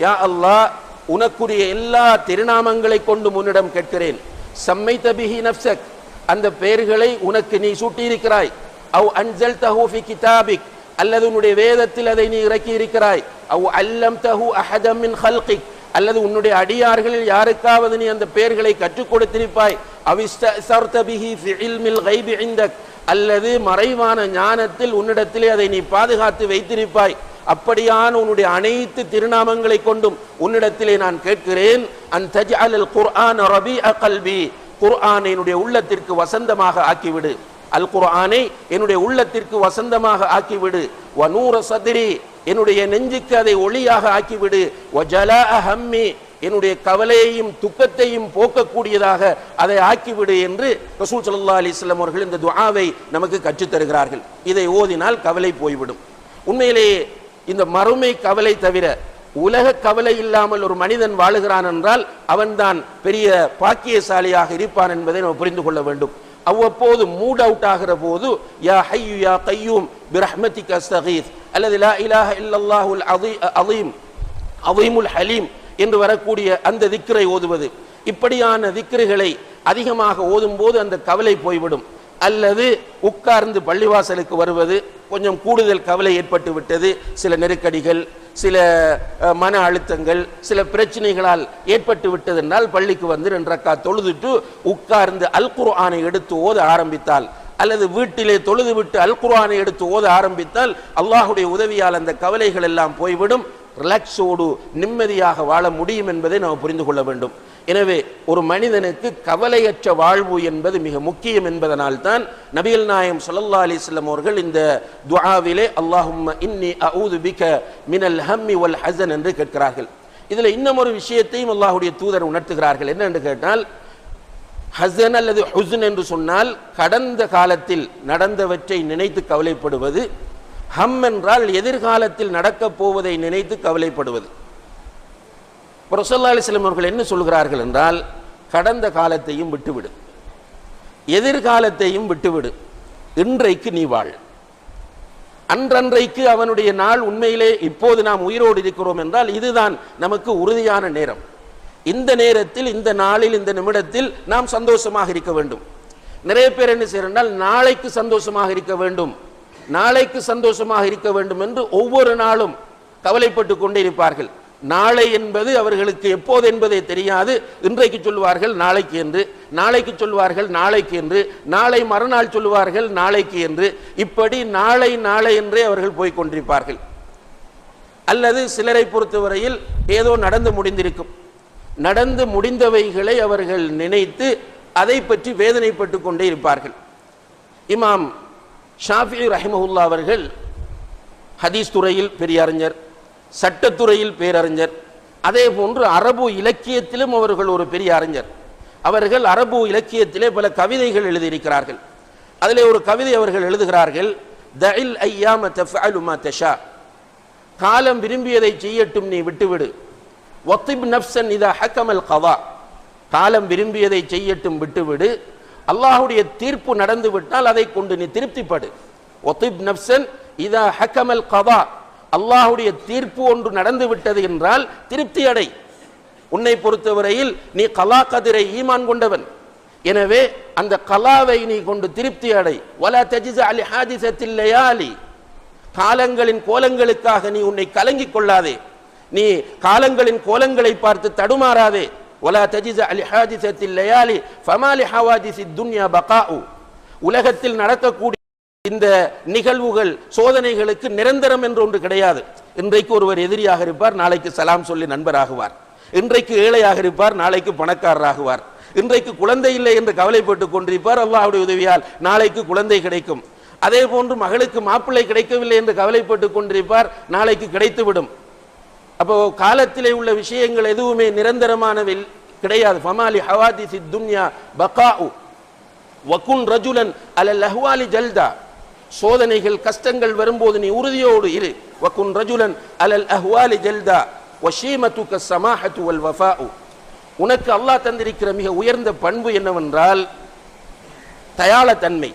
[SPEAKER 1] யா அல்லாஹ் உனக்குரிய எல்லா திருநாமங்களை கொண்டு உன்னிடம் கேட்கிறேன். சம்மைத பிஹி நஃப்ஸக், அந்த பெயர்களை உனக்கு நீ சூட்டியிருக்கிறாய். அவ் அன்ஸல்தஹு ஃபி கிதாபிக், அல்லது உன்னுடைய வேதத்தில் அதை நீ இறக்கி இருக்கிறாய். அவ் அல்லம்தஹு அஹதம் மின் ஹல்கிக், அல்லது உன்னுடைய அடியார்களில் யாருக்காவது நீ அந்த பெயர்களை கற்றுக் கொடுத்திருப்பாய். அவ் இஸ்தஅஸர்த பிஹி ஃபி இல்மில் கைபி இந்தக், அல்லது மறைவான ஞானத்தில் உன்னிடத்திலே அதை நீ பாதுகாத்து வைத்திருப்பாய். அப்படியான உன்னுடைய அனைத்து திருநாமங்களை கொண்டும் உன்னிடத்திலே நான் கேட்கிறேன். அன் தஜ்அல் குர்ஆன ரபீஅ கல்பி, குர்ஆனை என்னுடைய உள்ளத்திற்கு வசந்தமாக ஆக்கிவிடு. அல் குர்ஆனை என்னுடைய உள்ளத்திற்கு வசந்தமாக ஆக்கிவிடு. வ நூர சத்ரி, என்னுடைய நெஞ்சுக்கு அதை ஒளியாக ஆக்கிவிடு. வ ஜலாஅ ஹம்மி, என்னுடைய கவலையையும் துக்கத்தையும் போக்கக்கூடியதாக அதை ஆக்கிவிடு என்று ரசூல் ஸல்லல்லாஹு அலைஹி வஸல்லம் அவர்கள் இந்த துஆவை நமக்கு கற்றுத் தருகிறார்கள். இதை ஓதினால் கவலை போய்விடும். உண்மையிலேயே இந்த மறுமை கவலை தவிர உலக கவலை இல்லாமல் ஒரு மனிதன் வாழுகிறான் என்றால் அவன்தான் பெரிய பாக்கியசாலியாக இருப்பான் என்பதை நாம் புரிந்து கொள்ள வேண்டும். அவ்வப்போது மூட் அவுட் ஆகிற போது யா ஹய்யு யா கய்யூம் பிரஹ்மதிக அஸ்தகீஸ், அல்லது லா இலாஹ இல்லல்லாஹுல் அஸீம் அஸீமுல் ஹலீம் என்று வரக்கூடிய அந்த திக்ரை ஓதுவது. இப்படியான திக்ருகளை அதிகமாக ஓதும் போது அந்த கவலை போய்விடும். அல்லது உட்கார்ந்து பள்ளிவாசலுக்கு வருவது, கொஞ்சம் கூடுதல் கவலை ஏற்பட்டு விட்டது, சில நெருக்கடிகள், சில மன அழுத்தங்கள், சில பிரச்சனைகளால் ஏற்பட்டு விட்டது என்றால் பள்ளிக்கு வந்து 2 ரக்காத் தொழுதுட்டு உட்கார்ந்து அல் குர்ஆனை எடுத்து ஓத ஆரம்பித்தால், அல்லது வீட்டிலே தொழுது விட்டு அல் குர்ஆனை எடுத்து ஓத ஆரம்பித்தால் அல்லாஹ்வுடைய உதவியால் அந்த கவலைகள் எல்லாம் போய்விடும். ரிலாக்ஸோடு நிம்மதியாக வாழ முடியும் என்பதை நாம் புரிந்து கொள்ள வேண்டும். எனவே ஒரு மனிதனுக்கு கவலையற்ற வாழ்வு என்பது மிக முக்கியம் என்பதனால் தான் நபிகள் நாயகம் ஸல்லல்லாஹு அலைஹி வஸல்லம் அவர்கள் இந்த துஆவிலே அல்லாஹும்ம இன்னி அஊது பிக மினல் ஹம்மி வல் ஹஸன் என்று கேட்கிறார்கள். இதில் இன்னும் ஒரு விஷயத்தையும் அல்லாஹ்வுடைய தூதர் உணர்த்துகிறார்கள். என்ன என்று கேட்டால், ஹஸன் அல்லது ஹுஸ்ன் என்று சொன்னால் கடந்த காலத்தில் நடந்தவற்றை நினைத்து கவலைப்படுவது, ஹம் என்றால் எதிர்காலத்தில் நடக்கப் போவதை நினைத்து கவலைப்படுவது. ரசூலுல்லாஹி அலைஹி வஸல்லம் அவர்கள் என்ன சொல்கிறார்கள் என்றால், கடந்த காலத்தையும் விட்டுவிடு, எதிர்காலத்தையும் விட்டுவிடு, இன்றைக்கு நீ வாழ். அன்றன்றைக்கு அவனுடைய நாள் உண்மையிலே இப்போது நாம் உயிரோடு இருக்கிறோம் என்றால் இதுதான் நமக்கு உறுதியான நேரம். இந்த நேரத்தில், இந்த நாளில், இந்த நிமிடத்தில் நாம் சந்தோஷமாக இருக்க வேண்டும். நிறைய பேர் என்ன செய்யறால், நாளைக்கு சந்தோஷமாக இருக்க வேண்டும், நாளைக்கு சந்தோஷமாக இருக்க வேண்டும் என்று ஒவ்வொரு நாளும் கவலைப்பட்டு கொண்டே இருப்பார்கள். நாளை என்பது அவர்களுக்கு எப்போது என்பதை தெரியாது. இன்றைக்கு சொல்வார்கள் நாளைக்கு என்று, நாளைக்கு சொல்வார்கள் நாளைக்கு என்று, நாளை மறுநாள் சொல்வார்கள் நாளைக்கு என்று, இப்படி நாளை நாளை என்றே அவர்கள் போய்கொண்டிருப்பார்கள். அல்லது சிலரை பொறுத்தவரையில் ஏதோ நடந்து முடிந்திருக்கும், நடந்து முடிந்தவைகளை அவர்கள் நினைத்து அதை பற்றி வேதனைப்பட்டு கொண்டே இருப்பார்கள். இமாம் ஷாஃபிஈ ரஹிமஹுல்லாஹ் அவர்கள் ஹதீஸ் துறையில் பெரிய அறிஞர், சட்டத்துறையில் பேரறிஞர், அதே போன்று அரபு இலக்கியத்திலும் அவர்கள் ஒரு பெரிய அறிஞர். அவர்கள் அரபு இலக்கியத்திலே பல கவிதைகள் எழுதியிருக்கிறார்கள். அதிலே ஒரு கவிதை அவர்கள் எழுதுகிறார்கள், தஇல் ஐயாம தஃஅலு மா தஷா, காலம் விரும்பியதை செய்யட்டும் நீ விட்டுவிடு, வத்திப் நஃப்ஸன் இதா ஹக்கமல் கதா, காலம் விரும்பியதை செய்யட்டும் விட்டுவிடு, அல்லாஹ்வுடைய தீர்ப்பு நடந்து விட்டால் அதை கொண்டு நீ திருப்திப்படு. வத்திப் நஃப்ஸன் இதா ஹக்கமல் கதா, அல்லாஹ்வுடைய தீர்ப்பு ஒன்று நடந்து விட்டது என்றால் திருப்தி அடை. உன்னை பொறுத்தவரையில் நீ கலா கதிரை ஈமான் கொண்டவன், எனவே அந்த கலாவை நீ கொண்டு திருப்தி அடை. வலா தஜ்ஸா லி ஹாதிஸத்தில் லயாலி, காலங்களின் கோலங்களுக்காக நீ உன்னை கலங்கிக் கொள்ளாதே, நீ காலங்களின் கோலங்களை பார்த்து தடுமாறாதே. வலா தஜ்ஸா லி ஹாதிஸத்தில் லயாலி ஃபமா லி ஹவாதிஸித் துன்யா பகாஉ, உலகத்தில் நடக்கக்கூடிய இந்த நிகழ்வுகள் சோதனைகளுக்கு நிரந்தரம் என்று ஒன்று கிடையாது. இன்றைக்கு ஒருவர் எதிரியாக இருப்பார், நாளைக்கு சலாம் சொல்லி நண்பராகுவார். இன்றைக்கு ஏழையாக இருப்பார், நாளைக்கு பணக்காரராகுவார். இன்றைக்கு குழந்தை இல்லை என்று கவலைப்பட்டு கொண்டிருப்பார், அல்லாஹ்வுடைய உதவியால் நாளைக்கு குழந்தை கிடைக்கும். அதே போன்று மகளுக்கு மாப்பிள்ளை கிடைக்கவில்லை என்று கவலைப்பட்டு கொண்டிருப்பார், நாளைக்கு கிடைத்துவிடும். அப்போ காலத்திலே உள்ள விஷயங்கள் எதுவுமே நிரந்தரமானவை கிடையாது. ஃபமாலி ஹவாதிஸித் துன்யா பகாஉ வகுன் ரஜுலன் அலல் அஹ்வாலி ஜல்தா, சோதனைகள் கஷ்டங்கள் வரும்போது நீ உறுதியோடு இரு. வகுன் ரஜுலன் அலல் அஹ்வாலி ஜல்தா வஷீமத்துக ஸமாஹத்து வல் வஃபாஉ, உனக்கு அல்லாஹ் தந்திருக்கிற மிக உயர்ந்த பண்பு என்னவென்றால் தயாளத்தன்மை.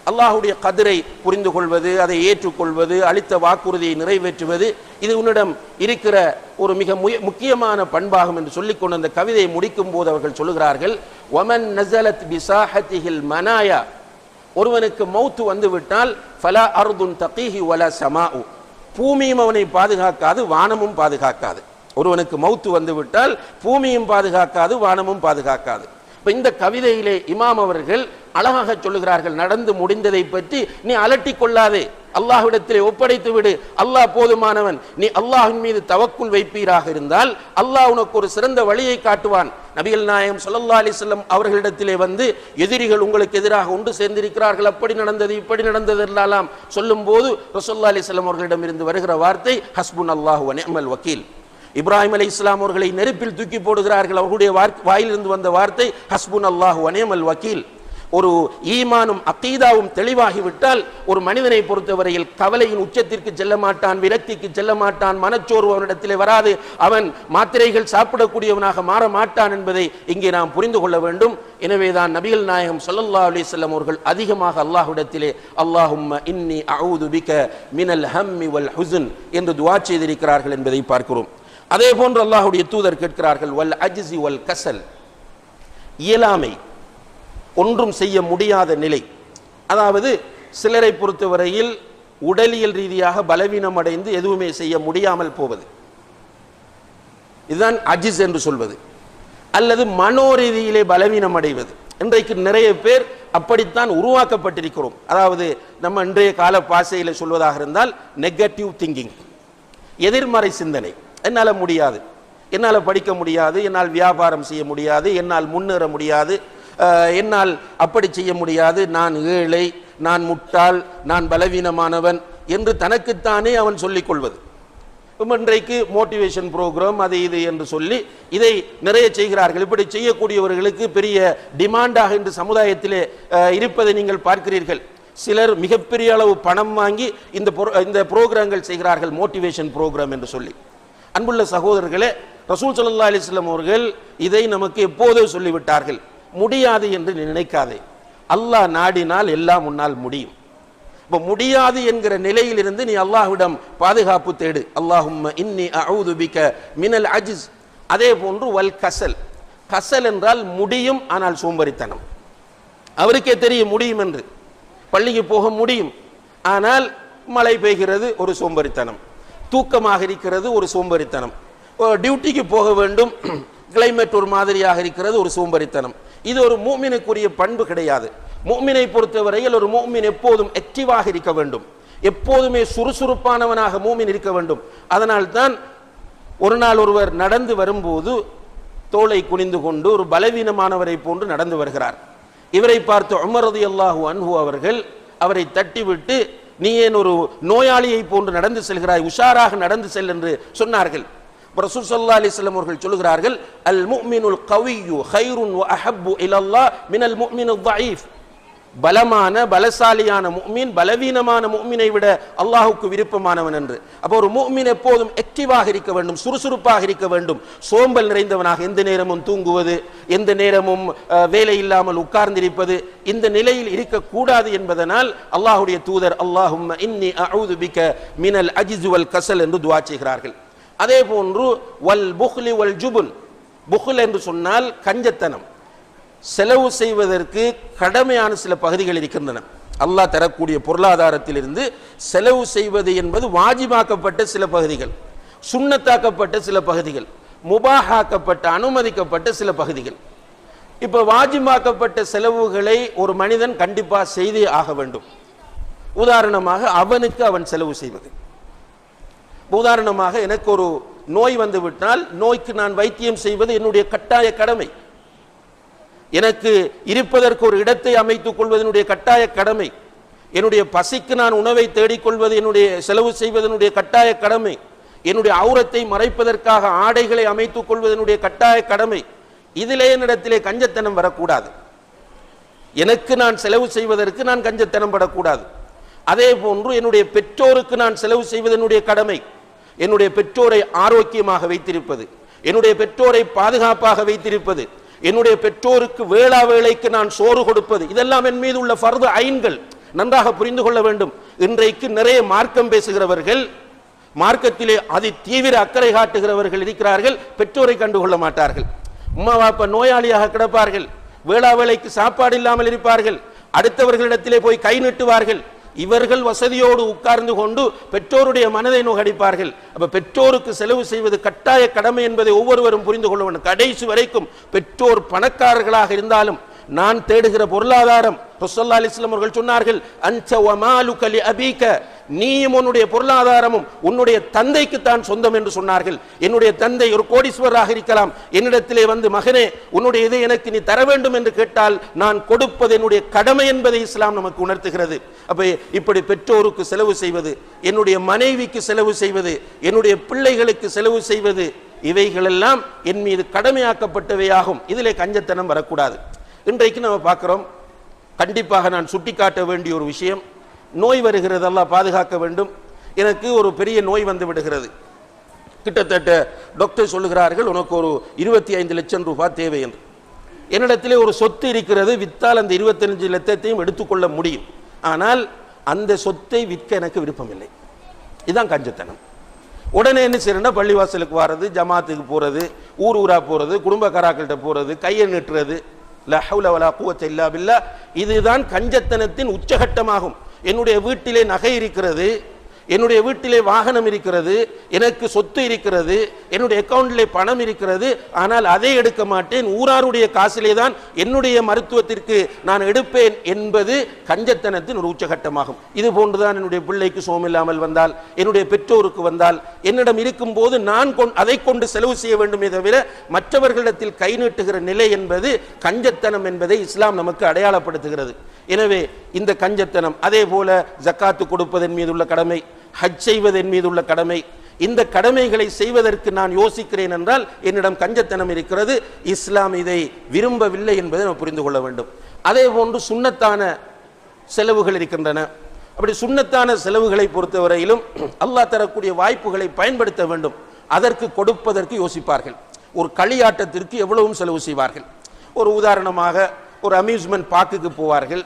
[SPEAKER 1] அல்லாஹ்வுடைய கதிரை புரிந்து கொள்வது, அதை ஏற்றுக்கொள்வது, அளித்த வாக்குறுதியை நிறைவேற்றுவது, இது உன்னிடம் இருக்கிற ஒரு மிக முக்கியமான பண்பாகும் என்று சொல்லிக்கொண்டு அந்த கவிதையை முடிக்கும் போது அவர்கள் சொல்லுகிறார்கள், வமன் நஸலத் பிசாஹத்திஹில் மனாயா, ஒருவனுக்கு மௌத்து வந்துவிட்டால் ஃபலா அர்துன் தகீஹி வலா ஸமாஉ, பூமியும் அவனை பாதுகாக்காது, வானமும் பாதுகாக்காது. ஒருவனுக்கு மௌத்து வந்துவிட்டால் பூமியும் பாதுகாக்காது, வானமும் பாதுகாக்காது. இப்போ இந்த கவிதையிலே இமாம் அவர்கள் அழகாக சொல்லுகிறார்கள், நடந்து முடிந்ததை பற்றி நீ அலட்டிக் கொள்ளாதே, அல்லாஹ்விடத்திலே ஒப்படைத்து விடு, அல்லாஹ் போதுமானவன். நீ அல்லாஹ்வின் மீது தவக்குல் வைப்பீராக இருந்தால் அல்லாஹ் உனக்கு ஒரு சிறந்த வழியை காட்டுவான். நபிகள் நாயகம் ஸல்லல்லாஹு அலைஹி வஸல்லம் அவர்களிடத்திலே வந்து எதிரிகள் உங்களுக்கு எதிராக ஒன்று சேர்ந்திருக்கிறார்கள், அப்படி நடந்தது இப்படி நடந்தது என்றெல்லாம் சொல்லும் போது ரசூலுல்லாஹி அலைஹி வஸல்லம் அவர்களிடமிருந்து வருகிற வார்த்தை ஹஸ்புனல்லாஹு வ நிஅமல் வக்கீல். இப்ராஹிம் அலைஹிஸ்ஸலாம் அவர்களை நெருப்பில் தூக்கி போடுகிறார்கள், அவர்களுடைய வாயிலிருந்து வந்த வார்த்தை ஹஸ்புனல்லாஹு வ நிஅமல் வக்கீல். ஒரு ஈமானும் அகீதாவும் தெளிவாகிவிட்டால் ஒரு மனிதனை பொறுத்தவரையில் கவலையின் உச்சத்திற்கு செல்ல மாட்டான், விரக்திக்கு செல்ல மாட்டான், மனச்சோர்வு அவனிடத்திலே வராது, அவன் மாத்திரைகள் சாப்பிடக்கூடியவனாக மாற மாட்டான் என்பதை இங்கே நாம் புரிந்து கொள்ள வேண்டும். எனவேதான் நபிகள் நாயகம் ஸல்லல்லாஹு அலைஹி வஸல்லம் அவர்கள் அதிகமாக அல்லாஹ்விடத்திலே அல்லாஹும்ம இன்னி அஊது பிக மினல் ஹம்மி வல் ஹுஸ்ன் என்று துஆ செய்திருக்கிறார்கள் என்பதை பார்க்கிறோம். அதே போன்று அல்லாஹ்வுடைய தூதர் கேட்கிறார்கள், வல் அஜ்ஸி வல் கஸல், இயலாமை, ஒன்றும் செய்ய முடியாத நிலை. அதாவது சிலரை பொறுத்தவரையில் உடலியல் ரீதியாக பலவீனம் அடைந்து எதுவுமே செய்ய முடியாமல் போவது, இதுதான் அஜிஸ் என்று சொல்வது. அல்லது மனோரீதியிலே பலவீனம் அடைவது. இன்றைக்கு நிறைய பேர் அப்படித்தான் உருவாக்கப்பட்டிருக்கிறோம். அதாவது நம்ம இன்றைய கால பாசையில் சொல்வதாக இருந்தால் நெகட்டிவ் திங்கிங், எதிர்மறை சிந்தனை. என்னால் முடியாது, என்னால் படிக்க முடியாது, என்னால் வியாபாரம் செய்ய முடியாது, என்னால் முன்னேற முடியாது, என்னால் அப்படி செய்ய முடியாது, நான் ஏழை, நான் முட்டாள், நான் பலவீனமானவன் என்று தனக்குத்தானே அவன் சொல்லிக் கொள்வது. இன்றைக்கு மோட்டிவேஷன் ப்ரோக்ராம் அது இது என்று சொல்லி இதை நிறைய செய்கிறார்கள். இப்படி செய்யக்கூடியவர்களுக்கு பெரிய டிமாண்டாக இன்று சமுதாயத்திலே இருப்பதை நீங்கள் பார்க்கிறீர்கள். சிலர் மிகப்பெரிய அளவு பணம் வாங்கி இந்த புரோகிராம்கள் செய்கிறார்கள், மோட்டிவேஷன் புரோகிராம் என்று சொல்லி. அன்புள்ள சகோதரர்களே, ரசூல் ஸல்லல்லாஹு அலைஹி வஸல்லம் அவர்கள் இதை நமக்கு எப்போதோ சொல்லிவிட்டார்கள். முடியாது என்று நினைக்காதே, அல்லாஹ் நாடினால் எல்லாம் முன்னால் முடியும். இப்போ முடியாது என்கிற நிலையிலிருந்து நீ அல்லாஹ்விடம் பாதுகாப்பு தேடு. அல்லாஹும்ம இன்னி அஊது பிக மினல் அஜ்ஸ். அதே போன்று வல் கசல். கசல் என்றால் முடியும், ஆனால் சோம்பேறித்தனம். அவருக்கே தெரியும் முடியும் என்று, பள்ளிக்கு போக முடியும், ஆனால் மழை பெய்கிறது, ஒரு சோம்பேறித்தனம். தூக்கமாக இருக்கிறது, ஒரு சோம்பேறித்தனம். டியூட்டிக்கு போக வேண்டும், கிளைமேட் ஒரு மாதிரியாக இருக்கிறது, ஒரு சோம்பேறித்தனம். இது ஒரு மூமினுக்குரிய பண்பு கிடையாது. மூமினை பொறுத்தவரையில் ஒரு மூமின் எப்போதும் ஆக்டிவாக இருக்க வேண்டும், எப்போதுமே சுறுசுறுப்பானவனாக மூமின் இருக்க வேண்டும். அதனால் தான் ஒரு நாள் ஒருவர் நடந்து வரும்போது தோளை குனிந்து கொண்டு ஒரு பலவீனமானவரை போன்று நடந்து வருகிறார். இவரை பார்த்து உமர் ரலியல்லாஹு அன்ஹு அவர்கள் அவரை தட்டிவிட்டு, நீ ஏன் ஒரு நோயாளியை போன்று நடந்து செல்கிறாய், உஷாராக நடந்து செல் என்று சொன்னார்கள். ரசூல் ஸல்லல்லாஹு அலைஹி வஸல்லம் அவர்கள் சொல்கிறார்கள், அல் முஃமினுல் கவிய்யு கைருன் வ அஹப்பு இலல்லாஹ் மினல் முஃமினில் தஈஃப். பலமான பலசாலியான முஃமின் பலவீனமான முஃமினை விட அல்லாஹ்வுக்கு விருப்பமானவன் என்று. அப்போ ஒரு முஃமின் எப்போதும் ஆக்டிவாக இருக்க வேண்டும், சுறுசுறுப்பாக இருக்க வேண்டும். சோம்பல் நிறைந்தவனாக எந்த நேரமும் தூங்குவது, எந்த நேரமும் வேலை இல்லாமல் உட்கார்ந்திருப்பது, இந்த நிலையில் இருக்கக்கூடாது என்பதனால் அல்லாஹ்வுடைய தூதர் அல்லாஹும்ம இன்னி அஊது பிக மினல் அஜ்ஸ் வல் கஸல் என்று துஆ செய்கிறார்கள். அதே போன்று வல் புக்லி வல் ஜுபுன். புக்ல் என்று சொன்னால் கஞ்சத்தனம். செலவு செய்வதற்கு கடமையான சில பகுதிகள் இருக்கின்றன. அல்லாஹ் தரக்கூடிய பொருளாதாரத்திலிருந்து செலவு செய்வது என்பது வாஜிபாக்கப்பட்ட சில பகுதிகள், சுன்னத்தாக்கப்பட்ட சில பகுதிகள், முபாஹாக்கப்பட்ட அனுமதிக்கப்பட்ட சில பகுதிகள். இப்போ வாஜிபாக்கப்பட்ட செலவுகளை ஒரு மனிதன் கண்டிப்பாக செய்தே ஆக வேண்டும். உதாரணமாக அவனுக்கு அவன் செலவு செய்வது. உதாரணமாக எனக்கு ஒரு நோய் வந்து விட்டால் நோய்க்கு நான் வைத்தியம் செய்வது என்னுடைய கட்டாய கடமை. எனக்கு இருப்பதற்கு ஒரு இடத்தை அமைத்துக் கொள்வது என்னுடைய கட்டாய கடமை. என்னுடைய பசிக்கு நான் உணவை தேடிக்கொள்வது என்னுடைய செலவு செய்வது என்னுடைய கட்டாய கடமை. என்னுடைய ஔரத்தை மறைப்பதற்காக ஆடைகளை அமைத்துக் கொள்வது என்னுடைய கட்டாய கடமை. இதிலே என்னிடத்திலே கஞ்சத்தனம் வரக்கூடாது. எனக்கு நான் செலவு செய்வதற்கு நான் கஞ்சத்தனம் படக்கூடாது. அதே போன்று என்னுடைய பெற்றோருக்கு நான் செலவு செய்வது என்னுடைய கடமை. என்னுடைய பெற்றோரை ஆரோக்கியமாக வைத்திருப்பது, என்னுடைய பெற்றோரை பாதுகாப்பாக வைத்திருப்பது, என்னுடைய பெற்றோருக்கு வேளா வேளைக்கு நான் சோறு கொடுப்பது, இதெல்லாம் என் மீது உள்ள ஃபர்து ஐன்கள். நன்றாக புரிந்து கொள்ள வேண்டும். இன்றைக்கு நிறைய மார்க்கம் பேசுகிறவர்கள், மார்க்கத்திலே அதி தீவிர அக்கறை காட்டுகிறவர்கள் இருக்கிறார்கள். பெற்றோரை கண்டுகொள்ள மாட்டார்கள். உம்மா வாப்பா நோயாளியாக கிடப்பார்கள், வேளா வேளைக்கு சாப்பாடு இல்லாமல் இருப்பார்கள், அடுத்தவர்களிடத்திலே போய் கை நீட்டுவார்கள். இவர்கள் வசதியோடு உட்கார்ந்து கொண்டு பெற்றோருடைய மனதை நோகடிப்பார்கள். அப்ப பெற்றோருக்கு செலவு செய்வது கட்டாய கடமை என்பதை ஒவ்வொருவரும் புரிந்து கொள்ள வேண்டும். கடைசி வரைக்கும் பெற்றோர் பணக்காரர்களாக இருந்தாலும் நான் தேடுகிற பொருளாதாரம், ரசூலுல்லாஹி அலைஹி வஸல்லம் அவர்கள் சொன்னார்கள், அன்த வ மாலுக லி அபீக, நீயும் உன்னுடைய பொருளாதாரமும் உன்னுடைய தந்தைக்கு தான் சொந்தம் என்று சொன்னார்கள். என்னுடைய தந்தை ஒரு கோடீஸ்வரராக இருக்கலாம், என்னிடத்திலே வந்து மகனே உன்னுடைய இதை எனக்கு நீ தர வேண்டும் என்று கேட்டால் நான் கொடுப்பது என்னுடைய கடமை என்பதை இஸ்லாம் நமக்கு உணர்த்துகிறது. அப்ப இப்படி பெற்றோருக்கு செலவு செய்வது, என்னுடைய மனைவிக்கு செலவு செய்வது, என்னுடைய பிள்ளைகளுக்கு செலவு செய்வது, இவைகளெல்லாம் என் மீது கடமையாக்கப்பட்டவையாகும். இதிலே கஞ்சத்தனம் வரக்கூடாது. இன்றைக்கு நம்ம பார்க்கிறோம், கண்டிப்பாக நான் சுட்டிக்காட்ட வேண்டிய ஒரு விஷயம், நோய் வருகிறது, அல்லாஹ் பாதுகாக்க வேண்டும். எனக்கு ஒரு பெரிய நோய் வந்து விடுகிறது. கிட்டத்தட்ட டாக்டர் சொல்லுகிறார்கள் உனக்கு ஒரு 25 லட்சம் ரூபாய் தேவை என்று. என்னிடத்திலே ஒரு சொத்து இருக்கிறது, வித்தால் அந்த 25 லட்சத்தையும் எடுத்துக்கொள்ள முடியும். ஆனால் அந்த சொத்தை விற்க எனக்கு விருப்பமில்லை. இதுதான் கஞ்சத்தனம். உடனே என்ன செய்யணும்னா பள்ளிவாசலுக்கு வர்றது, ஜமாத்துக்கு போறது, ஊர் ஊரா போறது, குடும்பக்காராக்கள்கிட்ட போறது, கையை நீட்டுறது, லா ஹவுல வலா குவத்த இல்லா பில்லாஹ். இதுதான் கஞ்சத்தனத்தின் உச்சகட்டமாகும். என்னுடைய வீட்டிலே நகை இருக்கிறது, என்னுடைய வீட்டிலே வாகனம் இருக்கிறது, எனக்கு சொத்து இருக்கிறது, என்னுடைய அக்கவுண்டிலே பணம் இருக்கிறது, ஆனால் அதை எடுக்க மாட்டேன், ஊராருடைய காசிலே தான் என்னுடைய மருத்துவத்திற்கு நான் எடுப்பேன் என்பது கஞ்சத்தனத்தின் ஒரு உச்சகட்டமாகும். இது போன்றுதான் என்னுடைய பிள்ளைக்கு சோமில்லாமல் வந்தால், என்னுடைய பெற்றோருக்கு வந்தால், என்னிடம் இருக்கும் போது நான் அதை கொண்டு செலவு செய்ய வேண்டுமே தவிர மற்றவர்களிடத்தில் கை நீட்டுகிற நிலை என்பது கஞ்சத்தனம் என்பதை இஸ்லாம் நமக்கு அடையாளப்படுத்துகிறது. எனவே இந்த கஞ்சத்தனம், அதே போல ஜக்காத்து கொடுப்பதன் மீது உள்ள கடமை, ஹஜ் செய்வதன் மீது உள்ள கடமை, இந்த கடமைகளை செய்வதற்கு நான் யோசிக்கிறேன் என்றால் என்னிடம் கஞ்சத்தனம் இருக்கிறது. இஸ்லாம் இதை விரும்பவில்லை என்பதை நாம் புரிந்து கொள்ள வேண்டும். அதே போன்று சுன்னத்தான செலவுகள் இருக்கின்றன. அப்படி சுன்னத்தான செலவுகளை பொறுத்தவரையிலும் அல்லாஹ் தரக்கூடிய வாய்ப்புகளை பயன்படுத்த வேண்டும். அதற்கு கொடுப்பதற்கு யோசிப்பார்கள். ஒரு களியாட்டத்திற்கு எவ்வளவும் செலவு செய்வார்கள். ஒரு உதாரணமாக ஒரு அம்யூஸ்மெண்ட் பார்க்குக்கு போவார்கள்.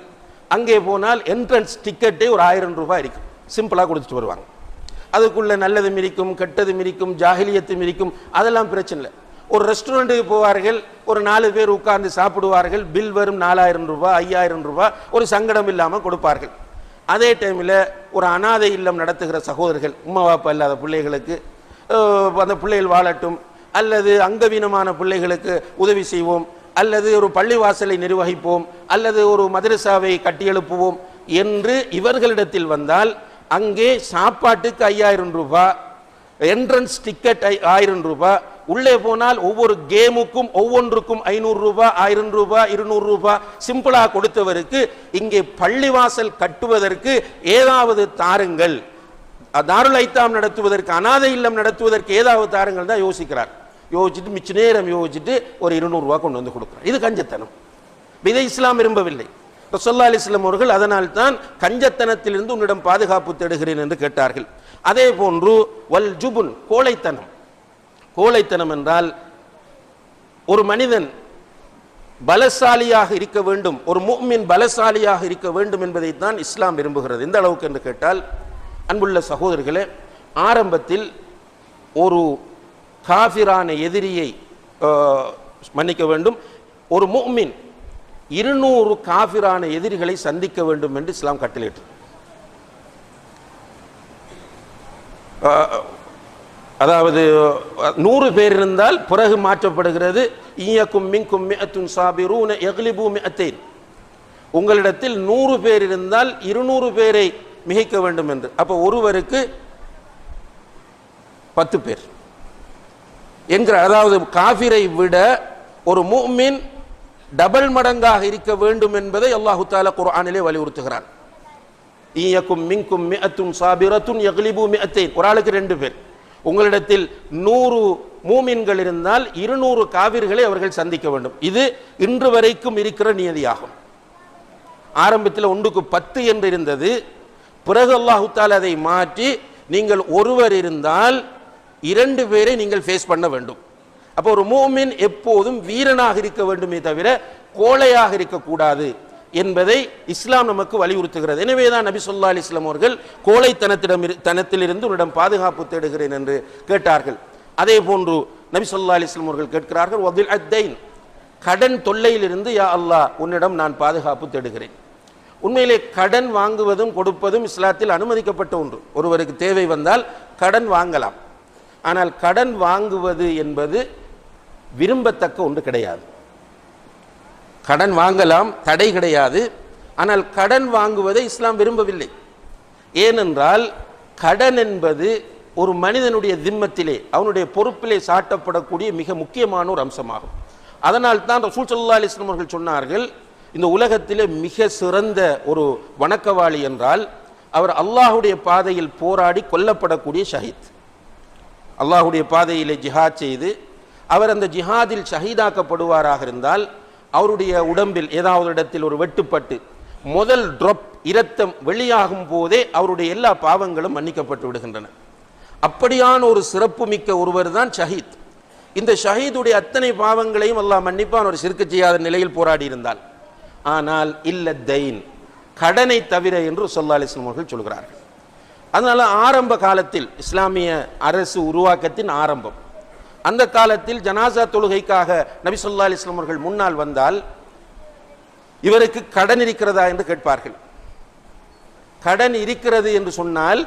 [SPEAKER 1] அங்கே போனால் என்ட்ரன்ஸ் டிக்கெட்டே ஒரு 1000 ரூபாய் இருக்கும். சிம்பிளாக கொடுத்துட்டு வருவாங்க. அதுக்குள்ள நல்லதும் இருக்கும், கெட்டதும் இருக்கும், ஜாகிலியத்தும் இருக்கும். அதெல்லாம் பிரச்சனை இல்லை. ஒரு ரெஸ்டாரண்ட்டுக்கு போவார்கள், ஒரு 4 பேர் உட்கார்ந்து சாப்பிடுவார்கள். பில் வரும் 4000 ரூபாய், 5000 ரூபாய். ஒரு சங்கடம் இல்லாமல் கொடுப்பார்கள். அதே டைமில் ஒரு அனாதை இல்லம் நடத்துகிற சகோதரர்கள், உம்மா வாப்பா இல்லாத பிள்ளைகளுக்கு அந்த பிள்ளைகள் வாழட்டும், அல்லது அங்கவீனமான பிள்ளைகளுக்கு உதவி செய்வோம், அல்லது ஒரு பள்ளிவாசலை நிர்வகிப்போம், அல்லது ஒரு மதரசாவை கட்டியெழுப்புவோம் என்று இவர்களிடத்தில் வந்தால் அங்கே சாப்பாட்டுக்கு 5000 ரூபாய், என்ட்ரன்ஸ் டிக்கெட் 1000 ரூபாய், உள்ளே போனால் ஒவ்வொரு கேமுக்கும் ஒவ்வொன்றுக்கும் 500 ரூபாய், 1000 ரூபாய், 200 ரூபாய் சிம்பிளாக கொடுத்தவருக்கு இங்கே பள்ளிவாசல் கட்டுவதற்கு ஏதாவது தாருங்கள், தாருல் ஐத்தாம் நடத்துவதற்கு, அனாதை இல்லம் நடத்துவதற்கு ஏதாவது தாருங்கள் தான் யோசிக்கிறார். யோசிச்சுட்டு மிச்ச நேரம் யோசிச்சுட்டு ஒரு 200 ரூபாய் கொண்டு வந்து கொடுக்குறார். இது கஞ்சத்தனம். இதை இஸ்லாம் விரும்பவில்லை. ரசூலுல்லாஹி அலைஹி வஸல்லம் அவர்கள் அதனால் தான் கஞ்சத்தனத்திலிருந்து உன்னிடம் பாதுகாப்பு தேடுகிறேன் என்று கேட்டார்கள். அதே போன்று வல் ஜுபுன், கோழைத்தனம். கோழைத்தனம் என்றால் ஒரு மனிதன் பலசாலியாக இருக்க வேண்டும், ஒரு முஃமின் பலசாலியாக இருக்க வேண்டும் என்பதைத்தான் இஸ்லாம் விரும்புகிறது. எந்த அளவுக்கு என்று கேட்டால், அன்புள்ள சகோதரர்களே, ஆரம்பத்தில் ஒரு காஃபிரான எதிரியை மன்னிக்க வேண்டும், ஒரு முஃமின் 200 காஃபிரான எதிரிகளை சந்திக்க வேண்டும் என்று இஸ்லாம் கட்டளையிட்டு, அதாவது 100 பேர் இருந்தால் பிறகு மாற்றப்படுகிறது. இய்யக்கும் மின்கும் மிஅத்துன் சாபிரூன யக்லிபு மிஅத்தைன். உங்களிடத்தில் 100 பேர் இருந்தால் 200 பேரை மிகைக்க வேண்டும் என்று. அப்போ ஒருவருக்கு 10 பேர் என்கிற, அதாவது காஃபிரை விட ஒரு முஃமின் டபுள் மடங்காக இருக்க வேண்டும் என்பதை அல்லாஹு தஆலா குர்ஆனிலே வலியுறுத்துகிறார். இய்யக்கும் மின்கும் மிஅத்துன் சாபிரத்துன் யக்லிபு மிஅத்தைன். ஒரு ஆளுக்கு 2 பேர். உங்களிடத்தில் 100 மூமின்கள் இருந்தால் 200 காவிர்களை அவர்கள் சந்திக்க வேண்டும். இது இன்று வரைக்கும் இருக்கிற நியதியாகும். ஆரம்பத்தில் 1க்கு 10 என்று இருந்தது. பிறகு அல்லாஹு தஆலா அதை மாற்றி, நீங்கள் ஒருவர் இருந்தால் 2 பேரை நீங்கள் ஃபேஸ் பண்ண வேண்டும். அப்போ ஒரு மூமின் எப்போதும் வீரனாக இருக்க வேண்டுமே தவிர கோழையாக இருக்கக்கூடாது என்பதை இஸ்லாம் நமக்கு வலியுறுத்துகிறது. எனவே தான் நபி ஸல்லல்லாஹு அலைஹி வஸல்லம் அவர்கள் கோழைத்தனத்திலிருந்து உன்னிடம் பாதுகாப்பு தேடுகிறேன் என்று கேட்டார்கள். அதே போன்று நபி ஸல்லல்லாஹு அலைஹி வஸல்லம் அவர்கள் கேட்கிறார்கள், வதில் அத்தைன், கடன் தொல்லையிலிருந்து யா அல்லாஹ் உன்னிடம் நான் பாதுகாப்பு தேடுகிறேன். உண்மையிலே கடன் வாங்குவதும் கொடுப்பதும் இஸ்லாத்தில் அனுமதிக்கப்பட்ட ஒன்று. ஒருவருக்கு தேவை வந்தால் கடன் வாங்கலாம். ஆனால் கடன் வாங்குவது என்பது விரும்பத்தக்க ஒன்று கிடையாது. கடன் வாங்கலாம், தடை கிடையாது. ஆனால் கடன் வாங்குவதை இஸ்லாம் விரும்பவில்லை. ஏனென்றால் கடன் என்பது ஒரு மனிதனுடைய திம்மத்திலே, அவனுடைய பொறுப்பிலே சாட்டப்படக்கூடிய மிக முக்கியமான ஒரு அம்சமாகும். அதனால் தான் ரசூல் ஸல்லல்லாஹு அலைஹி வஸல்லம் அவர்கள் சொன்னார்கள், இந்த உலகத்திலே மிக சிறந்த ஒரு வணக்கவாளி என்றால் அவர் அல்லாஹுடைய பாதையில் போராடி கொல்லப்படக்கூடிய ஷஹீத். அல்லாஹுடைய பாதையிலே ஜிஹாத் செய்து அவர் அந்த ஜிஹாதில் ஷஹீதாக்கப்படுவாராக இருந்தால் அவருடைய உடம்பில் ஏதாவது இடத்தில் ஒரு வெட்டுப்பட்டு முதல் ட்ராப் இரத்தம் வெளியாகும் போதே அவருடைய எல்லா பாவங்களும் மன்னிக்கப்பட்டு விடுகின்றன. அப்படியான ஒரு சிறப்பு மிக்க ஒருவர் தான் ஷஹீத். இந்த ஷஹீதுடைய அத்தனை பாவங்களையும் அல்லாஹ் மன்னிப்பான், ஒரு சிறுக்கு செய்யாத நிலையில் போராடி இருந்தால். ஆனால் இல்ல தைன், கடனை தவிர என்று ஸல்லல்லாஹு அலைஹி வஸல்லம் அவர்கள் சொல்கிறார்கள். அதனால ஆரம்ப காலத்தில், இஸ்லாமிய அரசு உருவாக்கத்தின் ஆரம்பம், அந்த காலத்தில் ஜனாசா தொழுகைக்காக நபி ஸல்லல்லாஹு அலைஹி வஸல்லம் அவர்கள் முன்னால் வந்தால் இவருக்கு கடன் இருக்கிறதா என்று கேட்பார்கள். கடன் இருக்கிறது என்று சொன்னால்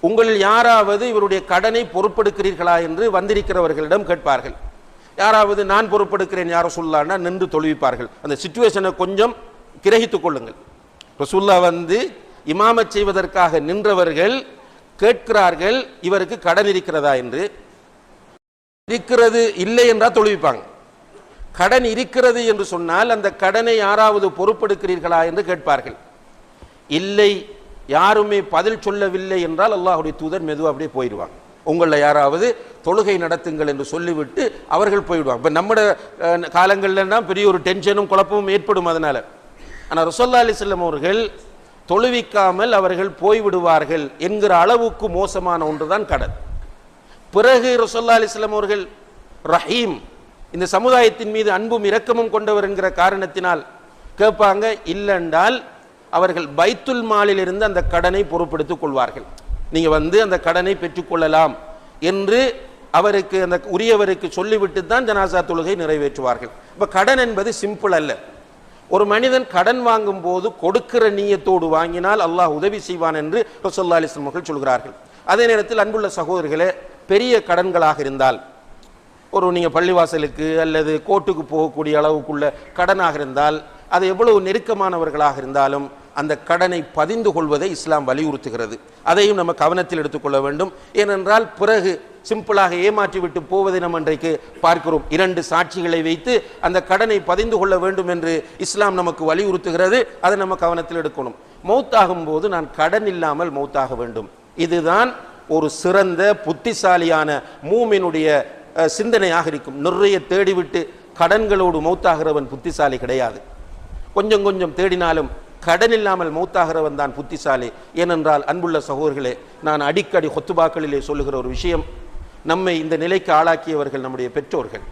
[SPEAKER 1] உங்களில் யாராவது இவருடைய கடனை பொறுப்பெடுக்கிறீர்களா என்று வந்திருக்கிறவர்களிடம் கேட்பார்கள். யாராவது நான் பொறுப்பெடுக்கிறேன் யார சொல்லான்னா நின்று தொழுவிப்பார்கள். அந்த சிச்சுவேஷனை கொஞ்சம் கிரகித்துக் கொள்ளுங்கள். ரசூல்லா வந்து இமாமத் செய்வதற்காக நின்றவர்கள் கேட்கிறார்கள், இவருக்கு கடன் இருக்கிறதா என்று. இருக்கிறது இல்லை என்றால் தொழுவிப்பாங்க. கடன் இருக்கிறது என்று சொன்னால் அந்த கடனை யாராவது பொறுப்பெடுக்கிறீர்களா என்று கேட்பார்கள். இல்லை, யாருமே பதில் சொல்லவில்லை என்றால் அல்லாஹ்வுடைய தூதர் மெதுவாக அப்படியே போயிடுவாங்க. உங்களில் யாராவது தொழுகை நடத்துங்கள் என்று சொல்லிவிட்டு அவர்கள் போயிடுவாங்க. இப்போ நம்மட காலங்கள்லன்னா பெரிய ஒரு டென்ஷனும் குழப்பமும் ஏற்படும் அதனால. ஆனால் ரசூலுல்லாஹி அலைஹி வஸல்லம் அவர்கள் தொழுவிக்காமல் அவர்கள் போய்விடுவார்கள் என்கிற அளவுக்கு மோசமான ஒன்றுதான் கடன். பிறகு ரசூலுல்லாஹி அலைஹி வஸல்லம் அவர்கள் ரஹீம், இந்த சமுதாயத்தின் மீது அன்பும் இரக்கமும் கொண்டவர் என்கிற காரணத்தினால் கேட்பாங்க. இல்லைன்றால் அவர்கள் பைத்துல் மாலில் இருந்து அந்த கடனை பொறுப்பெடுத்துக் கொள்வார்கள். நீங்க வந்து அந்த கடனை பெற்றுக்கொள்ளலாம் என்று அவருக்கு அந்த உரியவருக்கு சொல்லிவிட்டு தான் ஜனாசா தொழுகை நிறைவேற்றுவார்கள். இப்ப கடன் என்பது சிம்பிள் அல்ல. ஒரு மனிதன் கடன் வாங்கும் போது கொடுக்கிற நீயத்தோடு வாங்கினால் அல்லாஹ் உதவி செய்வான் என்று ரசூலுல்லாஹி அலைஹி வஸல்லம் அவர்கள் சொல்கிறார்கள். அதே நேரத்தில் அன்புள்ள சகோதரர்களே, பெரிய கடன்களாக இருந்தால், ஒரு நீங்கள் பள்ளிவாசலுக்கு அல்லது கோர்ட்டுக்கு போகக்கூடிய அளவுக்குள்ள கடனாக இருந்தால், அது எவ்வளவு நெருக்கமானவர்களாக இருந்தாலும் அந்த கடனை பதிந்து கொள்வதை இஸ்லாம் வலியுறுத்துகிறது. அதையும் நம்ம கவனத்தில் எடுத்துக்கொள்ள வேண்டும். ஏனென்றால் பிறகு சிம்பிளாக ஏமாற்றி விட்டு போவதை நம்ம இன்றைக்கு பார்க்கிறோம். 2 சாட்சிகளை வைத்து அந்த கடனை பதிந்து கொள்ள வேண்டும் என்று இஸ்லாம் நமக்கு வலியுறுத்துகிறது. அதை நம்ம கவனத்தில் எடுக்கணும். மௌத்தாகும் போது நான் கடன் இல்லாமல் மௌத்தாக வேண்டும். இதுதான் ஒரு சிறந்த புத்திசாலியான மூமினுடைய சிந்தனையாக இருக்கும். நிறைய தேடிவிட்டு கடன்களோடு மௌத்தாகிறவன் புத்திசாலி கிடையாது. கொஞ்சம் கொஞ்சம் தேடினாலும் கடன் இல்லாமல் மௌத்தாகிறவன் தான் புத்திசாலி. ஏனென்றால் அன்புள்ள சகோதரர்களே, நான் அடிக்கடி ஹுத்துபாக்களிலே சொல்லுகிற ஒரு விஷயம், நம்மை இந்த நிலைக்கு ஆளாக்கியவர்கள் நம்முடைய பெற்றோர்கள்.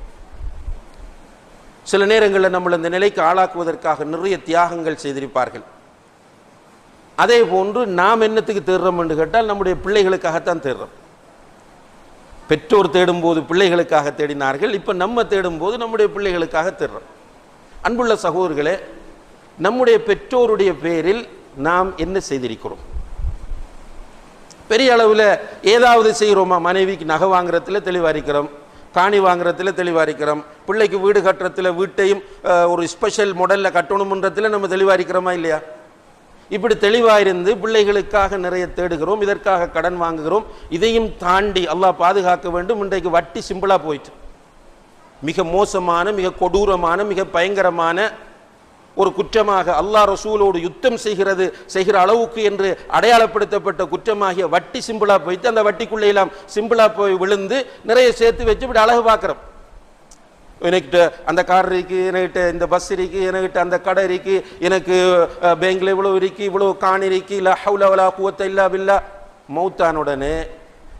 [SPEAKER 1] சில நேரங்களில் நம்மளை இந்த நிலைக்கு ஆளாக்குவதற்காக நிறைய தியாகங்கள் செய்திருப்பார்கள். அதே போன்று நாம் என்னத்துக்கு தேடுறோம் என்று கேட்டால் நம்முடைய பிள்ளைகளுக்காகத்தான் தேடுறோம். பெற்றோர் தேடும்போது பிள்ளைகளுக்காக தேடினார்கள், இப்போ நம்ம தேடும்போது நம்முடைய பிள்ளைகளுக்காக தேடுறோம். அன்புள்ள சகோதரர்களே, நம்முடைய பெற்றோருடைய பேரில் நாம் என்ன செய்திருக்கிறோம்? பெரிய அளவில் ஏதாவது செய்கிறோமா? மனைவிக்கு நகை வாங்குறதுல தெளிவாக இருக்கிறோம், காணி வாங்குறதுல தெளிவாக இருக்கிறோம், பிள்ளைக்கு வீடு கட்டுறதுல வீட்டையும் ஒரு ஸ்பெஷல் மாடலில் கட்டணும்ன்றதுல நம்ம தெளிவாக இருக்கிறோமா இல்லையா? இப்படி தெளிவாக இருந்து பிள்ளைகளுக்காக நிறைய தேடுகிறோம், இதற்காக கடன் வாங்குகிறோம். இதையும் தாண்டி அல்லாஹ் பாதுகாக்க வேண்டும். இன்றைக்கு வட்டி சிம்பிளாக போயிட்டு மிக மோசமான, மிக கொடூரமான, மிக பயங்கரமான ஒரு குற்றமாக அல்லாஹ் ரசூலோடு யுத்தம் செய்கிற அளவுக்கு என்று அடையாளப்படுத்தப்பட்ட குற்றமாகிய வட்டி சிம்பிளா போயிட்டு அந்த வட்டிக்குள்ளே எல்லாம் சிம்பிளா போய் விழுந்து நிறைய சேர்த்து வச்சு இப்படி அழகு பார்க்கிறோம். எனக்கிட்ட அந்த கார் இருக்கு, என்கிட்ட இந்த பஸ் இருக்கு, என்கிட்ட அந்த கடை இருக்கு, எனக்கு பேங்க்ல இவ்வளவு இருக்கு, இவ்வளவு காணி இருக்கு, லா ஹவுல வலா குவத்த இல்லா பில்லா. மௌத்தான உடனே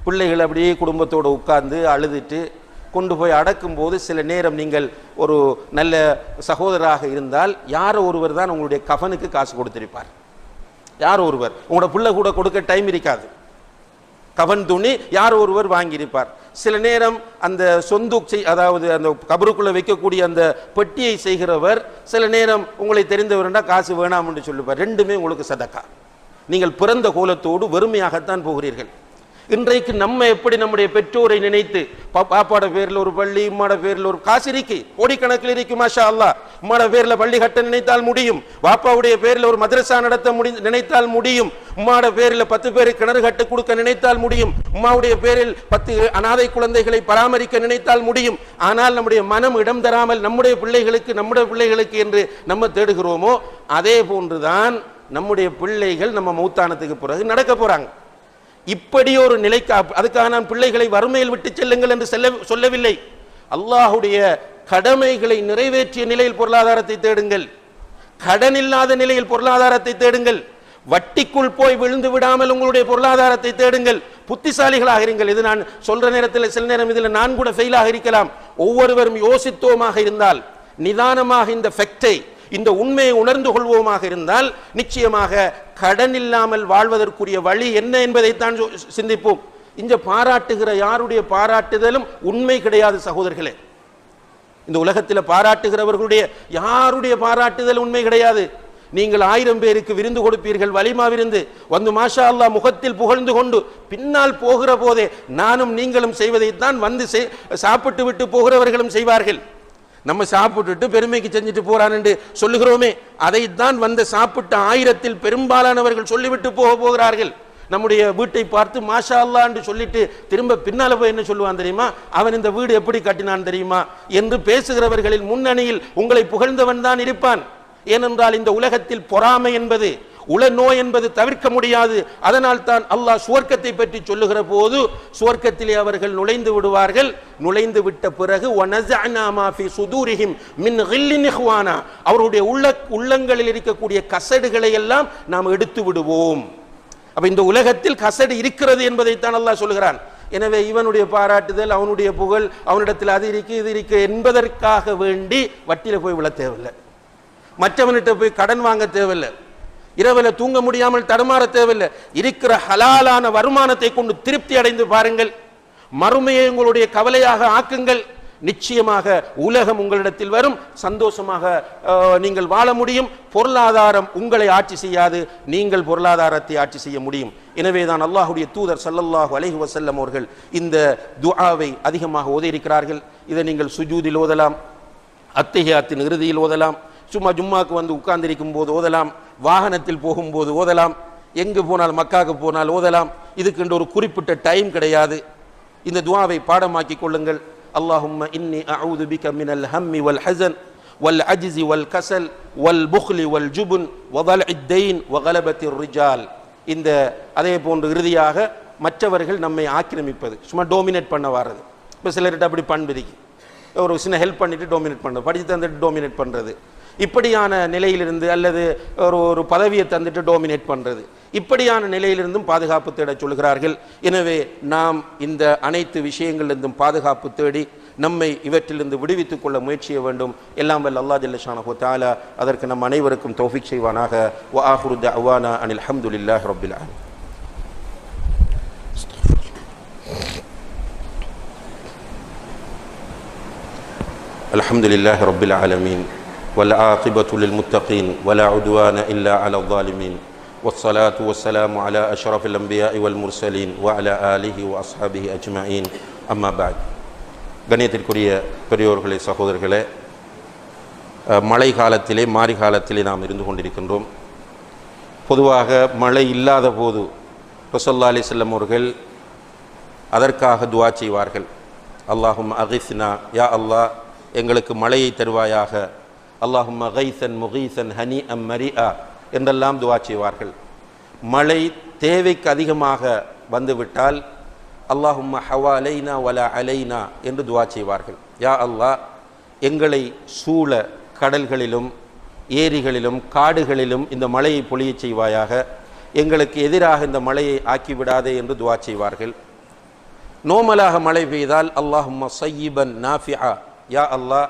[SPEAKER 1] பிள்ளைகள் அப்படியே குடும்பத்தோடு உட்கார்ந்து அழுதுட்டு கொண்டு போய் அடக்கும் போது சில நேரம் நீங்கள் ஒரு நல்ல சகோதரராக இருந்தால் யாரோ ஒருவர் தான் உங்களுடைய கஃனுக்கு காசு கொடுத்திருப்பார். யாரோ ஒருவர், உங்களோட பிள்ளை கூட கொடுக்க டைம் இருக்காது, கஃன் துணி யாரோ ஒருவர் வாங்கியிருப்பார். சில நேரம் அந்த சொந்தூக் அதாவது அந்த கபருக்குள்ள வைக்கக்கூடிய அந்த பெட்டியை செய்கிறவர் சில நேரம் உங்களை தெரிந்தவர்னா காசு வேணாம் என்று சொல்லுவார். ரெண்டுமே உங்களுக்கு சதக்கா. நீங்கள் பிறந்த கோலத்தோடு வெறுமையாகத்தான் போகிறீர்கள். இன்றைக்கு நம்ம எப்படி நம்முடைய பெற்றோரை நினைத்து, பாப்பாட பேரில் ஒரு பள்ளி, உம்மாட பேரில் ஒரு காசு இருக்கு, கோடிக்கணக்கில் இருக்கு, மாஷா அல்லாஹ். உம்மாட பேரில் பள்ளி கட்ட நினைத்தால் முடியும், பாப்பாவுடைய பேரில் ஒரு மதரசா நடத்த நினைத்தால் முடியும், உம்மாட பேரில் 10 பேருக்கு கிணறு கட்டு கொடுக்க நினைத்தால் முடியும், உம்மாவுடைய பேரில் 10 அனாதை குழந்தைகளை பராமரிக்க நினைத்தால் முடியும். ஆனால் நம்முடைய மனம் இடம் தராமல் நம்முடைய பிள்ளைகளுக்கு என்று நம்ம தேடுகிறோமோ, அதே போன்றுதான் நம்முடைய பிள்ளைகள் நம்ம மௌத்தானத்துக்கு பிறகு நடக்க போறாங்க. இப்படி ஒரு நிலைக்கு, அதுக்காக நான் பிள்ளைகளை வறுமையில் விட்டு செல்லுங்கள் என்று சொல்லவில்லை. அல்லாஹுடைய கடமைகளை நிறைவேற்றிய நிலையில் பொருளாதாரத்தை தேடுங்கள், கடன் இல்லாத நிலையில் பொருளாதாரத்தை தேடுங்கள், வட்டிக்குள் போய் விழுந்து விடாமல் உங்களுடைய பொருளாதாரத்தை தேடுங்கள், புத்திசாலிகளாக இருங்கள். இது நான் சொல்ற நேரத்தில் சில நேரம் இதில் நான் கூட ஃபெயிலாக இருக்கலாம். ஒவ்வொருவரும் யோசித்தோமாக இருந்தால், நிதானமாக இந்த ஃபெக்டை, இந்த உண்மையை உணர்ந்து கொள்வோமாக இருந்தால் நிச்சயமாக கடன் இல்லாமல் வாழ்வதற்குரிய வழி என்ன என்பதைத்தான் சிந்திப்போம். இந்த பாராட்டுகிற யாருடைய பாராட்டுதலும் உண்மை கிடையாது சகோதரர்களே. இந்த உலகத்தில் பாராட்டுகிறவர்களுடைய யாருடைய பாராட்டுதல் உண்மை கிடையாது. நீங்கள் 1000 பேருக்கு விருந்து கொடுப்பீர்கள், வலிமா விருந்து வந்து மாஷா அல்லாஹ் முகத்தில் புகழ்ந்து கொண்டு பின்னால் போகிற போதே நானும் நீங்களும் செய்வதைத்தான் வந்து சாப்பிட்டு விட்டு போகிறவர்களும் செய்வார்கள். நம்ம சாப்பிட்டுட்டு பெருமைக்கு செஞ்சுட்டு போறான் என்று சொல்லுகிறோமே, அதைத்தான் வந்து சாப்பிட்ட 1000-ல் பெரும்பாலானவர்கள் சொல்லிவிட்டு போகிறார்கள். நம்முடைய வீட்டை பார்த்து மாஷா அல்லாஹ் என்று சொல்லிட்டு திரும்ப பின்னால போய் என்ன சொல்லுவான் தெரியுமா, அவன் இந்த வீடு எப்படி கட்டினான் தெரியுமா என்று பேசுகிறவர்களில் முன்னணியில் உங்களை புகழ்ந்தவன் தான் இருப்பான். ஏனென்றால் இந்த உலகத்தில் பொறாமை என்பது, உள நோய் என்பது தவிர்க்க முடியாது. அதனால் தான் அல்லாஹ் சுவர்க்கத்தை பற்றி சொல்லுகிற போது சுவர்க்கத்திலே அவர்கள் நுழைந்து விடுவார்கள். நுழைந்து விட்ட பிறகு வனஸஅனா மா ஃபீ சுதூரிஹிம் மின் கில்லின் இஹ்வானா, அவருடைய உள்ளங்களில் இருக்கக்கூடிய கசடுகளை எல்லாம் நாம் எடுத்து விடுவோம். அப்ப இந்த உலகத்தில் கசடு இருக்கிறது என்பதைத்தான் அல்லாஹ் சொல்கிறான். எனவே இவனுடைய பாராட்டுதல், அவனுடைய புகழ், அவனிடத்தில் அது இருக்கு இது இருக்கு என்பதற்காக வேண்டி வட்டியில போய் விழ தேவையில்லை, மற்றவன்கிட்ட போய் கடன் வாங்க தேவையில்லை, இரவில் தூங்க முடியாமல் தடுமாற தேவையில்லை. இருக்கிற ஹலாலான வருமானத்தை கொண்டு திருப்தி அடைந்து பாருங்கள். மறுமையை உங்களுடைய கவலையாக ஆக்குங்கள். நிச்சயமாக உலகம் உங்களிடத்தில் வரும், சந்தோஷமாக நீங்கள் வாழ முடியும். பொருளாதாரம் உங்களை ஆட்சி செய்யாது, நீங்கள் பொருளாதாரத்தை ஆட்சி செய்ய முடியும். எனவே தான் அல்லாஹ்வுடைய தூதர் ஸல்லல்லாஹு அலைஹி வஸல்லம் அவர்கள் இந்த துஆவை அதிகமாக ஓதியிருக்கிறார்கள். இதை நீங்கள் சுஜூதில் ஓதலாம், அத்தஹியாத்தின் இறுதியில் ஓதலாம், சும்மா ஜும்மாக்கு வந்து உட்கார்ந்திருக்கும் போது ஓதலாம், வாகனத்தில் போகும்போது ஓதலாம், எங்கு போனால் மக்காவுக்கு போனால் ஓதலாம். இதுக்கு ஒரு குறிப்பிட்ட டைம் கிடையாது. இந்த துஆவை பாடமாக்கி கொள்ளுங்கள். அல்லாஹும்ம இன்னி அஊது பிக மினல் ஹம்மி வல் ஹஸன் வல் அஜ்ஸி வல் கஸல் வல் புக்லி வல் ஜுபன் வ தல்இத் தைன் வ கலபத்திர் ரிஜால். இந்த அதே போன்று இறுதியாக மற்றவர்கள் நம்மை ஆக்கிரமிப்பது, சும்மா டோமினேட் பண்ண வர்றது. இப்போ சிலர்கிட்ட அப்படி பண்பிருக்கு, ஒரு சின்ன ஹெல்ப் பண்ணிட்டு டோமினேட் பண்ணுறது, படித்து தந்துட்டு டோமினேட் பண்ணுறது, இப்படியான நிலையிலிருந்து அல்லது ஒரு பதவியை தந்துட்டு டோமினேட் பண்ணுறது, இப்படியான நிலையிலிருந்தும் பாதுகாப்பு தேட சொல்கிறார்கள். எனவே நாம் இந்த அனைத்து விஷயங்களிலிருந்தும் பாதுகாப்பு தேடி நம்மை இவற்றிலிருந்து விடுவித்துக் கொள்ள முயற்சிய வேண்டும். எல்லாம் வல்ல அல்லாஹ் ஜல்ல ஷானஹு தஆலா அதற்கு நம் அனைவருக்கும் தௌஃபீக் செய்வானாக. வ ஆகிரு தஅவானா அனில் ஹம்துலில்லாஹி ரப்பில் ஆலமீன். அல்ஹம்துலில்லாஹி ரப்பில் ஆலமீன் والعاقبة للمتقين ولا عدوان إلا على الظالمين والصلاة والسلام على أشرف الأنبياء والمرسلين وعلى آله وأصحابه أجمعين أما بعد. கண்ணியத்திற்குரிய பெரியோர்களே, சகோதரர்களே, மழை காலத்திலே மாரி காலத்திலே நாம் இருந்து கொண்டிருக்கின்றோம். பொதுவாக மழை இல்லாத போது ரசூலுல்லாஹி அலைஹி வஸல்லம் அவர்கள் அதற்காக துஆ செய்வார்கள். அல்லாஹும்ம அகிஸ்னா, யா அல்லாஹ் எங்களுக்கு மழையை தருவாயாக, அல்லாஹும்ம கைசன் முகீசன் ஹனி அம் மரிஆ என்றெல்லாம் துஆ செய்வார்கள். மழை தேவைக்கு அதிகமாக வந்துவிட்டால் அல்லாஹும்ம ஹவா அலைனா வலா அலைனா என்று துஆ செய்வார்கள். யா அல்லாஹ் எங்களை சூழ கடல்களிலும் ஏரிகளிலும் காடுகளிலும் இந்த மழையை பொழியச் செய்வாயாக, எங்களுக்கு எதிராக இந்த மழையை ஆக்கிவிடாதே என்று துஆ செய்வார்கள். நோமலாக மழை பெய்தால் அல்லாஹும்ம ஸய்யிபன் நாஃபிஆ, யா அல்லாஹ்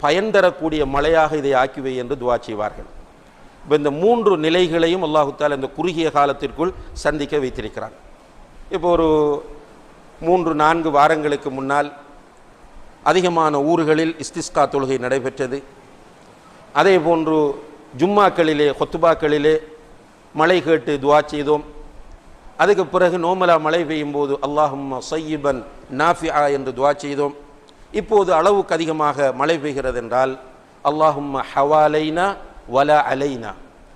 [SPEAKER 1] பயன் தரக்கூடிய மழையாக இதை ஆக்கிவை என்று துஆ செய்வார்கள். இப்போ இந்த 3 நிலைகளையும் அல்லாஹு தஆலா இந்த குறுகிய காலத்திற்குள் சந்திக்க வைத்திருக்கிறான். இப்போ ஒரு 3-4 வாரங்களுக்கு முன்னால் அதிகமான ஊர்களில் இஸ்திஸ்கா தொழுகை நடைபெற்றது. அதே போன்று ஜும்மாக்களிலே ஹுத்பாக்களிலே மழை கேட்டு துஆ செய்தோம். அதுக்கு பிறகு நோமலா மழை பெய்யும் போது அல்லாஹும்ம ஸய்யிபன் நாஃபிஆ என்று துஆ செய்தோம். இப்போது அளவுக்கு அதிகமாக மழை பெய்கிறது என்றால் அல்லாஹும்ம ஹவாலைனா வலா அலைனா,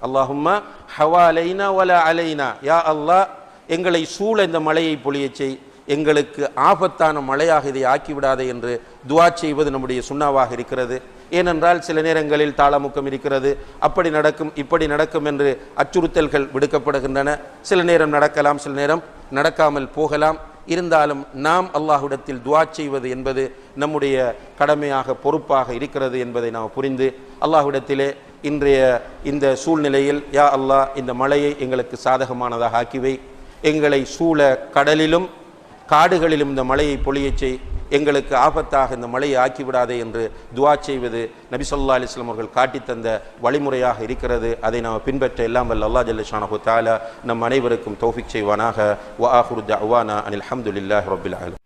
[SPEAKER 1] அல்லாஹும்ம ஹவாலைனா வலா அலைனா, யா அல்லாஹ் எங்களை சூழ இந்த மழையை பொழியச் செய், எங்களுக்கு ஆபத்தான மழையாக இதை ஆக்கிவிடாதே என்று துஆ செய்வது நம்முடைய சுன்னாவாக இருக்கிறது. ஏனென்றால் சில நேரங்களில் தாளமுக்கம் இருக்கிறது, அப்படி நடக்கும் இப்படி நடக்கும் என்று அச்சுறுத்தல்கள் விடுக்கப்படுகின்றன. சில நேரம் நடக்கலாம், சில நேரம் நடக்காமல் போகலாம். இருந்தாலும் நாம் அல்லாஹ்விடத்தில் துஆ செய்வது என்பது நம்முடைய கடமையாக பொறுப்பாக இருக்கிறது என்பதை நாம் புரிந்து அல்லாஹ்விடத்திலே இன்றைய இந்த சூழ்நிலையில் யா அல்லாஹ் இந்த மழையை எங்களுக்கு சாதகமானதாக ஆக்கிவை, எங்களை சூழ கடலிலும் காடுகளிலும் இந்த மழையை பொழியச் செய், எங்களுக்கு ஆபத்தாக இந்த மழையை ஆக்கிவிடாதே என்று துஆ செய்வது நபி ஸல்லல்லாஹு அலைஹி வஸல்லம் அவர்கள் காட்டித்தந்த வழிமுறையாக இருக்கிறது. அதை நாம் பின்பற்ற எல்லாம் வல்ல அல்லாஹ் ஜல்ல ஷானஹு தஆலா நம் அனைவருக்கும் தௌஃபீக் செய்வானாக. வ ஆகிரு தஅவானா அனில் ஹம்துலில்லாஹி ரப்பில் ஆலமீன்.